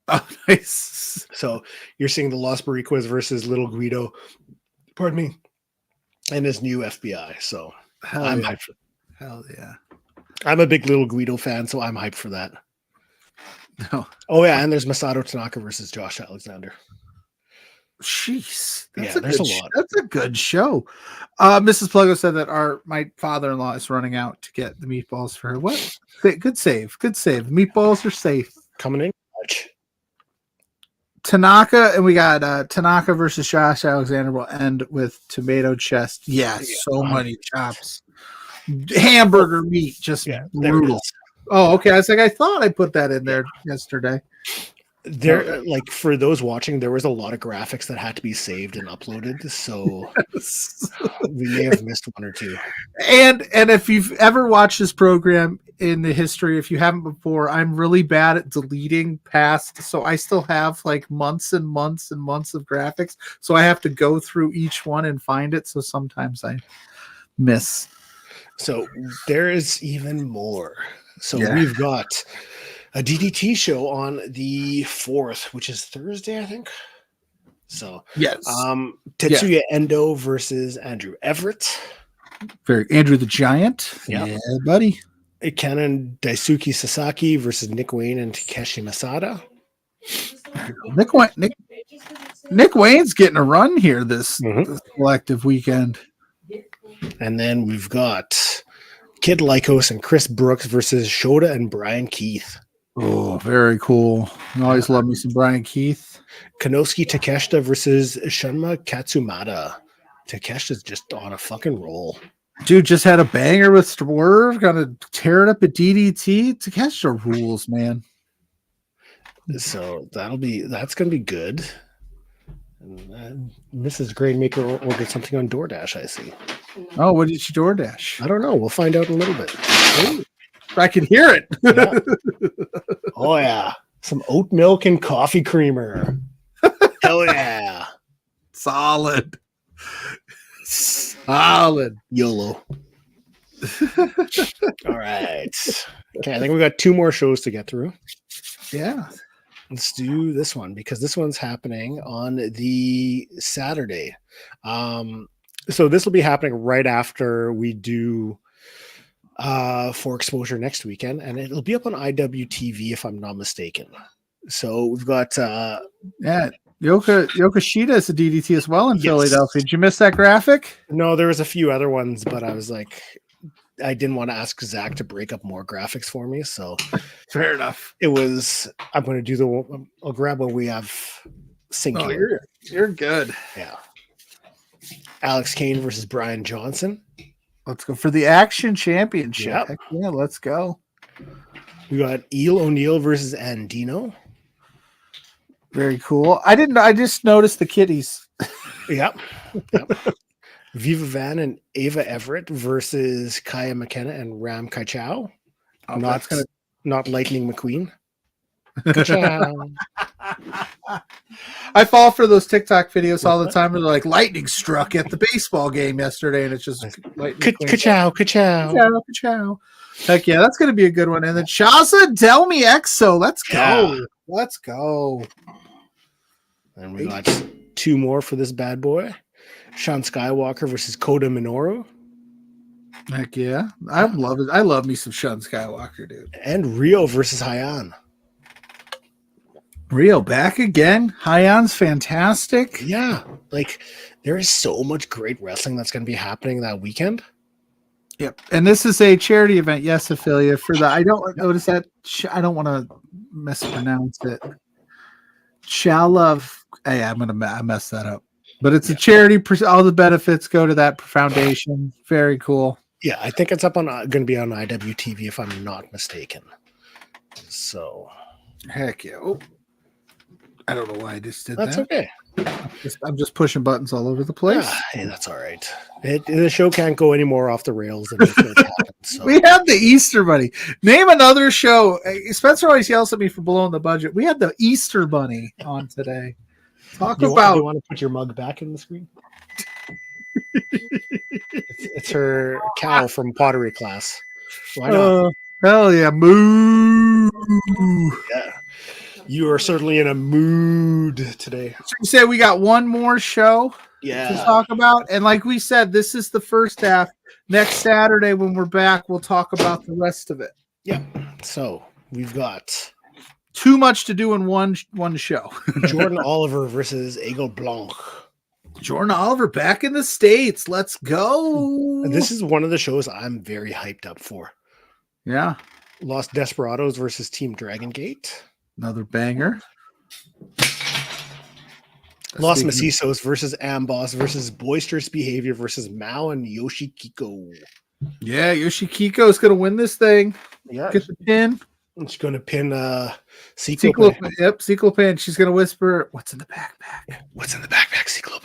Oh, nice. So you're seeing the Los Boricuas versus Little Guido, pardon me, and his new FBI. So I'm yeah. hyped. Hell yeah. I'm a big Little Guido fan, so I'm hyped for that. No. Oh yeah, and there's Masato Tanaka versus Josh Alexander. Jeez. Yeah, there's a lot. That's a good show. Mrs. Pluggo said that my father-in-law is running out to get the meatballs for her. What? Good save. Good save. Meatballs are safe. Coming in clutch. Tanaka, and we got Tanaka versus Josh Alexander will end with tomato chest. Yeah, so many chops. Hamburger meat, just brutal. Oh, okay. I was like, I thought I put that in there yesterday. There, like for those watching, there was a lot of graphics that had to be saved and uploaded, so we may have missed one or two. And if you've ever watched this program in the history, if you haven't before, I'm really bad at deleting past, so I still have like months and months and months of graphics, so I have to go through each one and find it. So sometimes I miss. So there is even more. So we've got a DDT show on the 4th, which is Thursday, I think. So Tetsuya Endo versus Andrew Everett. Andrew the Giant. Yeah, buddy. Canon Daisuke Sasaki versus Nick Wayne and Takeshi Masada. Nick Wayne's getting a run here this collective weekend. And then we've got Kid Lycos and Chris Brooks versus Shota and Brian Keith. Oh, very cool. I always love me some Brian Keith. Konosuke Takeshita versus Shunma Katsumata. Takeshita's just on a fucking roll. Dude just had a banger with Swerve, gonna tear it up at DDT. Takeshita rules, man. So that's gonna be good. And Mrs. Grainmaker ordered something on DoorDash, I see. Oh, what did you DoorDash? I don't know. We'll find out in a little bit. Ooh, I can hear it. Yeah. Oh yeah, some oat milk and coffee creamer. Hell yeah, solid. YOLO. All right. Okay, I think we got 2 more shows to get through. Yeah. Let's do this one because this one's happening on the Saturday. So this will be happening right after we do for exposure next weekend, and it'll be up on IWTV if I'm not mistaken. So we've got Yokoshita is a DDT as well in Philadelphia. Did you miss that graphic? No, there was a few other ones, but I was like, I didn't want to ask Zach to break up more graphics for me, so fair enough. I'm going to do I'll grab what we have singular. Oh, you're good. Yeah. Alex Kane versus Brian Johnson. Let's go for the Action Championship. Yep. Heck yeah, let's go. We got Eel O'Neill versus Andino. Very cool. I just noticed the kitties. Yep. Viva Van and Ava Everett versus Kaya McKenna and Ram Kaichao. Oh, not Lightning McQueen. I fall for those TikTok videos all the time. They're like lightning struck at the baseball game yesterday, and it's just ka-chow. Heck yeah, that's gonna be a good one. And then Shaza Delmi Exo. Let's go. Let's go. And we got 2 more for this bad boy. Sean Skywalker versus Kota Minoru. Heck yeah. I love it. I love me some Sean Skywalker, dude. And Rio versus Hyan. Rio back again. Hyan's fantastic. Yeah. Like there is so much great wrestling that's going to be happening that weekend. Yep. And this is a charity event. Yes, Ophelia. For the I don't notice that. I don't want to mispronounce it. Shalov. Hey, I'm going to mess that up. But it's a charity. All the benefits go to that foundation. Very cool. Yeah, I think it's up on going to be on IWTV if I'm not mistaken. So, heck yeah! Oh, I don't know why I just did that. That's okay. I'm just pushing buttons all over the place. Hey, that's all right. The show can't go any more off the rails than it happened, so. We have the Easter Bunny. Name another show. Spencer always yells at me for blowing the budget. We had the Easter Bunny on today. You want to put your mug back in the screen? it's her cow from pottery class. Why not? Hell yeah, moo! Yeah, you are certainly in a mood today. So you said we got one more show to talk about, and like we said, this is the first half. next Saturday when we're back, we'll talk about the rest of it. Yeah. So we've got Too much to do in one show. Jordan Oliver versus Eagle Blanc. Jordan Oliver back in the States. Let's go. And this is one of the shows I'm very hyped up for. Yeah. Los Desperados versus Team Dragon Gate. Another banger. Los Macizos versus Amboss versus Boisterous Behavior versus Mao and Yoshikiko. Yeah, Yoshikiko is going to win this thing. Yeah. Get the pin. She's going to pin Cyclope. Cyclope. Yep, Cyclope. And she's going to whisper, "What's in the backpack?" What's in the backpack, Cyclope?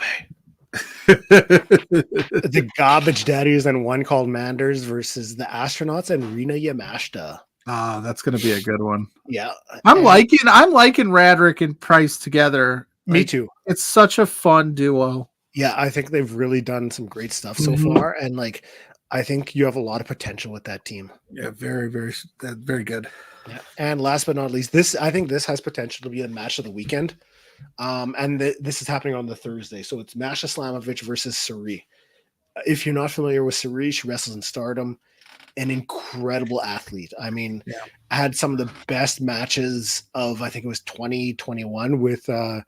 The Garbage Daddies and One Called Manders versus the Astronauts and Rina Yamashita. Ah, that's going to be a good one. Yeah. I'm liking Radrick and Price together. Me Like, too. It's such a fun duo. Yeah, I think they've really done some great stuff so far. And like, I think you have a lot of potential with that team. Yeah, very, very, very good. Yeah. And last but not least, I think this has potential to be a match of the weekend. And this is happening on the Thursday. So it's Masha Slamovich versus Sari. If you're not familiar with Sari, she wrestles in Stardom. An incredible athlete. I mean, had some of the best matches of, I think it was 2021 with Miyu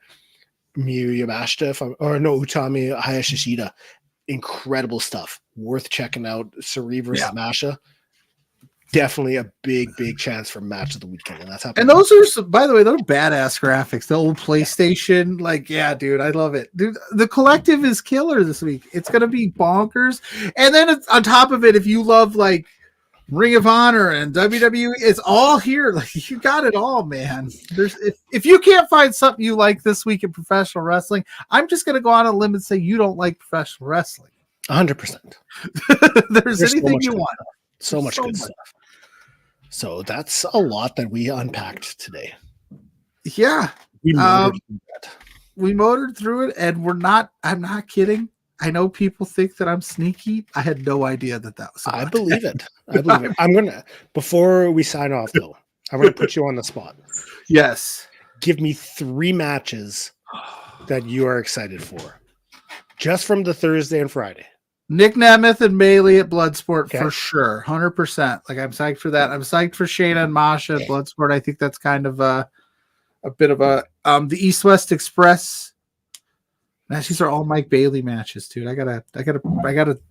Yamashita, Utami Hayashishida. Incredible stuff. Worth checking out. Sari versus Masha. Definitely a big chance for match of the weekend. And that's happening. And those are, by the way, those are badass graphics. The old PlayStation. Like, yeah, dude, I love it. Dude, the collective is killer this week. It's going to be bonkers. And then it's, on top of it, if you love like Ring of Honor and WWE, it's all here. Like, you got it all, man. There's if you can't find something you like this week in professional wrestling, I'm just going to go on a limb and say you don't like professional wrestling. 100%. There's anything you want. So much good stuff. So that's a lot that we unpacked today. Yeah. We motored through it, and I'm not kidding. I know people think that I'm sneaky. I had no idea that was. I believe it. I'm going to, before we sign off though, I'm going to put you on the spot. Yes. Give me 3 matches that you are excited for. Just from the Thursday and Friday. Nick Nemeth and Bailey at Bloodsport for sure. 100%. Like, I'm psyched for that. I'm psyched for Shayna and Masha at Bloodsport. I think that's kind of a bit of a the East West Express. These are all Mike Bailey matches, dude. I gotta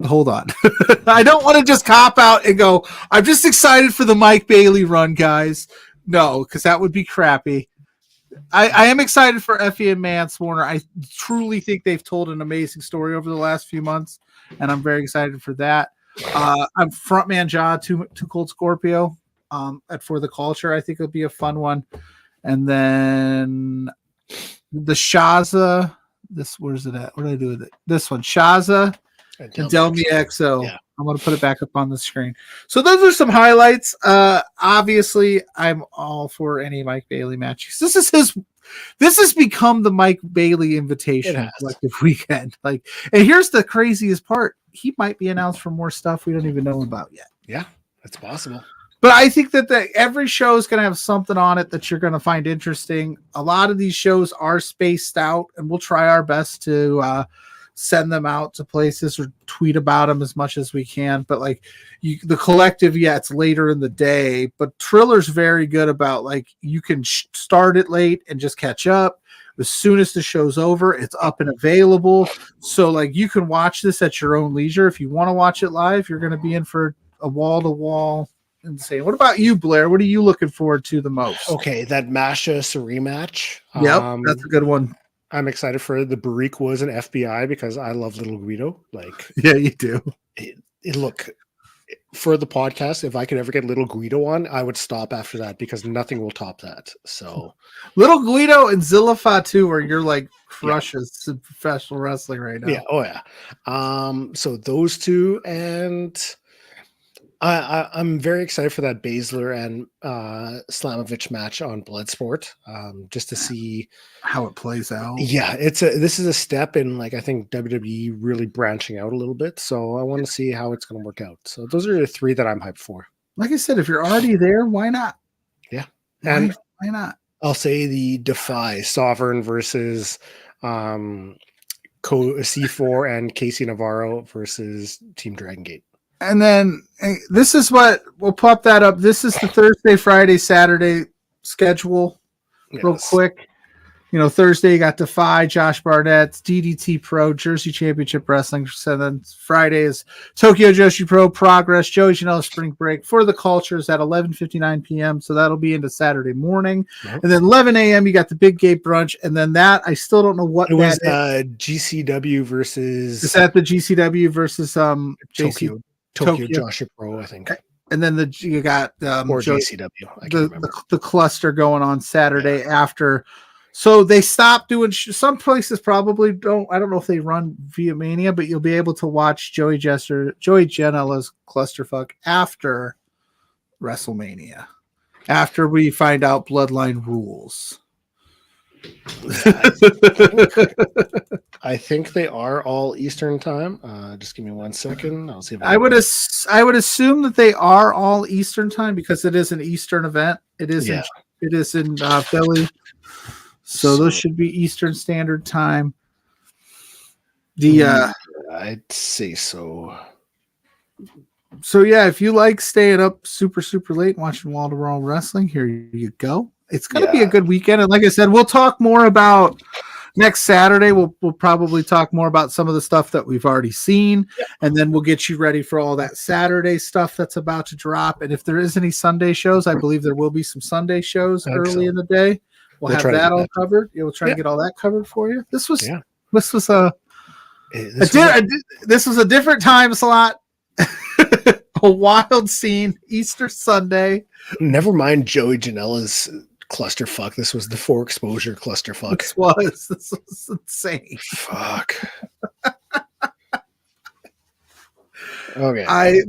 hold on. I don't want to just cop out and go, I'm just excited for the Mike Bailey run, guys. No, because that would be crappy. I am excited for Effie and Mance Warner. I truly think they've told an amazing story over the last few months, and I'm very excited for that. I'm frontman Jaw, Too Cold Scorpio at For the Culture. I think it'll be a fun one. And then the Shaza. Where's it at? What did I do with it? This one, Shaza and Delmi XO. Yeah. I'm going to put it back up on the screen. So those are some highlights. Obviously, I'm all for any Mike Bailey matches. This has become the Mike Bailey invitation collective weekend. Like, and here's the craziest part. He might be announced for more stuff we don't even know about yet. Yeah, that's possible. But I think that every show is going to have something on it that you're going to find interesting. A lot of these shows are spaced out, and we'll try our best to send them out to places or tweet about them as much as we can. But like the collective, it's later in the day. But Triller's very good about like you can start it late and just catch up. As soon as the show's over, it's up and available. So like you can watch this at your own leisure. If you want to watch it live, you're going to be in for a wall-to-wall. Insane. What about you, Blair? What are you looking forward to the most? Okay, that Masha Sari match. Yep, that's a good one. I'm excited for the Barik was an FBI because I love Little Guido. Like, yeah, you do. Look, for the podcast, if I could ever get Little Guido on, I would stop after that because nothing will top that. So, Little Guido and Zilla Fatu are your like crushes in professional wrestling right now. Yeah. Oh yeah. So those two and. I'm very excited for that Baszler and Slamovich match on Bloodsport, just to see how it plays out. Yeah, this is a step in like I think WWE really branching out a little bit. So I want to see how it's going to work out. So those are the 3 that I'm hyped for. Like I said, if you're already there, why not? Yeah, and why not? I'll say the Defy Sovereign versus C4 and Casey Navarro versus Team Dragon Gate. And then this is what we'll pop that up. This is the Thursday, Friday, Saturday schedule real quick. Thursday you got Defy, Josh Barnett's DDT Pro, Jersey Championship Wrestling. So then Friday is Tokyo Joshi Pro, Progress, Joey Janela Spring Break for the Cultures at 11:59 p.m. So that'll be into Saturday morning. And then 11 a.m. you got the Big Gate Brunch. And then that, I still don't know what it was. GCW versus. Is that the GCW versus Tokyo Joshi Pro, I think. And then you got or GCW. I can't remember. The cluster going on Saturday after. So they stopped doing some places probably don't. I don't know if they run via Mania, but you'll be able to watch Joey Janela's clusterfuck after WrestleMania, after we find out Bloodline rules. I think they are all Eastern time. Just give me 1 second. I'll see if I would assume that they are all Eastern time because it is an Eastern event. It is in Philly. So those should be Eastern Standard Time. I'd say so. So yeah, if you like staying up super late and watching wall-to-wall wrestling, here you go. It's gonna be a good weekend, and like I said, we'll talk more about next Saturday. We'll probably talk more about some of the stuff that we've already seen, and then we'll get you ready for all that Saturday stuff that's about to drop. And if there is any Sunday shows, I believe there will be some Sunday shows early in the day. We'll have that all covered. We'll try to get all that covered for you. This was a different time slot. A wild scene. Easter Sunday. Never mind Joey Janela's clusterfuck. This was the For Exposure clusterfuck. This was insane. Fuck. Okay.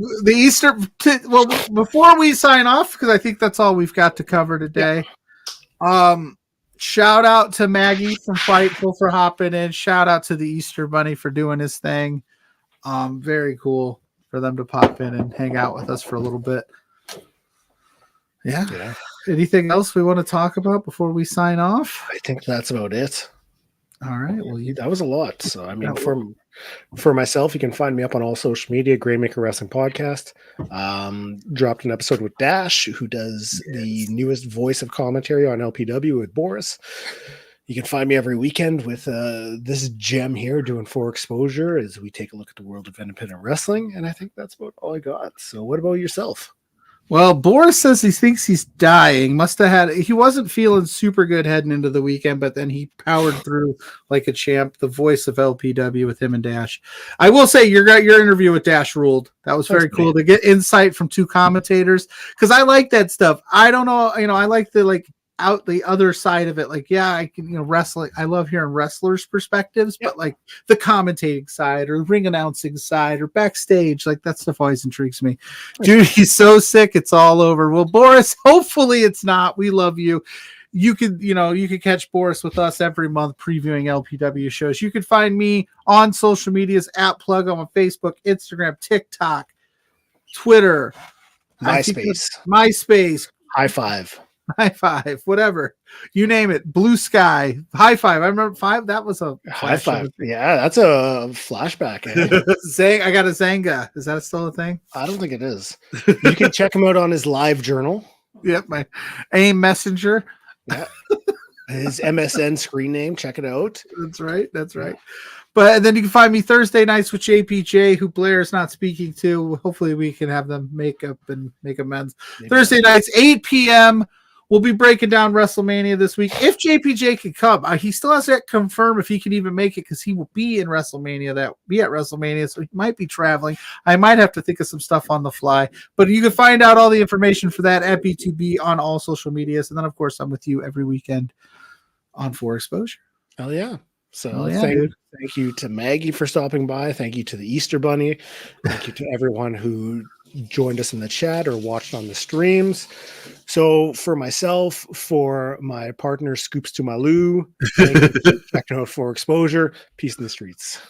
Before we sign off, because I think that's all we've got to cover today. Shout out to Maggie from Fightful for hopping in. Shout out to the Easter Bunny for doing his thing. Very cool for them to pop in and hang out with us for a little bit. Yeah. Anything else we want to talk about before we sign off? I think that's about it. All right. Well, that was a lot. So, I mean, for myself, you can find me up on all social media, Graymaker Wrestling Podcast. Dropped an episode with Dash, who does the newest voice of commentary on LPW with Boris. You can find me every weekend with this gem here doing For Exposure as we take a look at the world of independent wrestling. And I think that's about all I got. So what about yourself? Well, Boris says he thinks he's dying. He wasn't feeling super good heading into the weekend, but then he powered through like a champ. The voice of LPW with him and Dash. I will say your interview with Dash ruled. That was very cool to get insight from two commentators because I like that stuff. I don't know, I like the out the other side of it. I can wrestling. I love hearing wrestlers' perspectives, but like the commentating side or ring announcing side or backstage, that stuff always intrigues me. Dude, he's so sick, it's all over. Well, Boris, hopefully it's not. We love you. You could catch Boris with us every month previewing LPW shows. You can find me on social medias at PLUGGO on Facebook, Instagram, TikTok, Twitter, MySpace, High Five, whatever you name it. Blue Sky, High Five. I remember Five. That was a High Five. Yeah, that's a flashback. I got a Zanga. Is that still a thing? I don't think it is. You can check him out on his live journal. Yep, my AIM Messenger. Yeah, his MSN screen name. Check it out. That's right. But then you can find me Thursday nights with JPJ, who Blair is not speaking to. Hopefully we can have them make up and make amends. Maybe Thursday nights, 8 p.m. We'll be breaking down WrestleMania this week. If JPJ can come, he still has to confirm if he can even make it because he will be in WrestleMania. So he might be traveling. I might have to think of some stuff on the fly. But you can find out all the information for that at B2B on all social medias. And then, of course, I'm with you every weekend on For Exposure. Hell yeah. So thank you to Maggie for stopping by. Thank you to the Easter Bunny. Thank you to everyone who joined us in the chat or watched on the streams. So for myself, for my partner Scoops to my Lou, checking out For Exposure. Peace in the streets.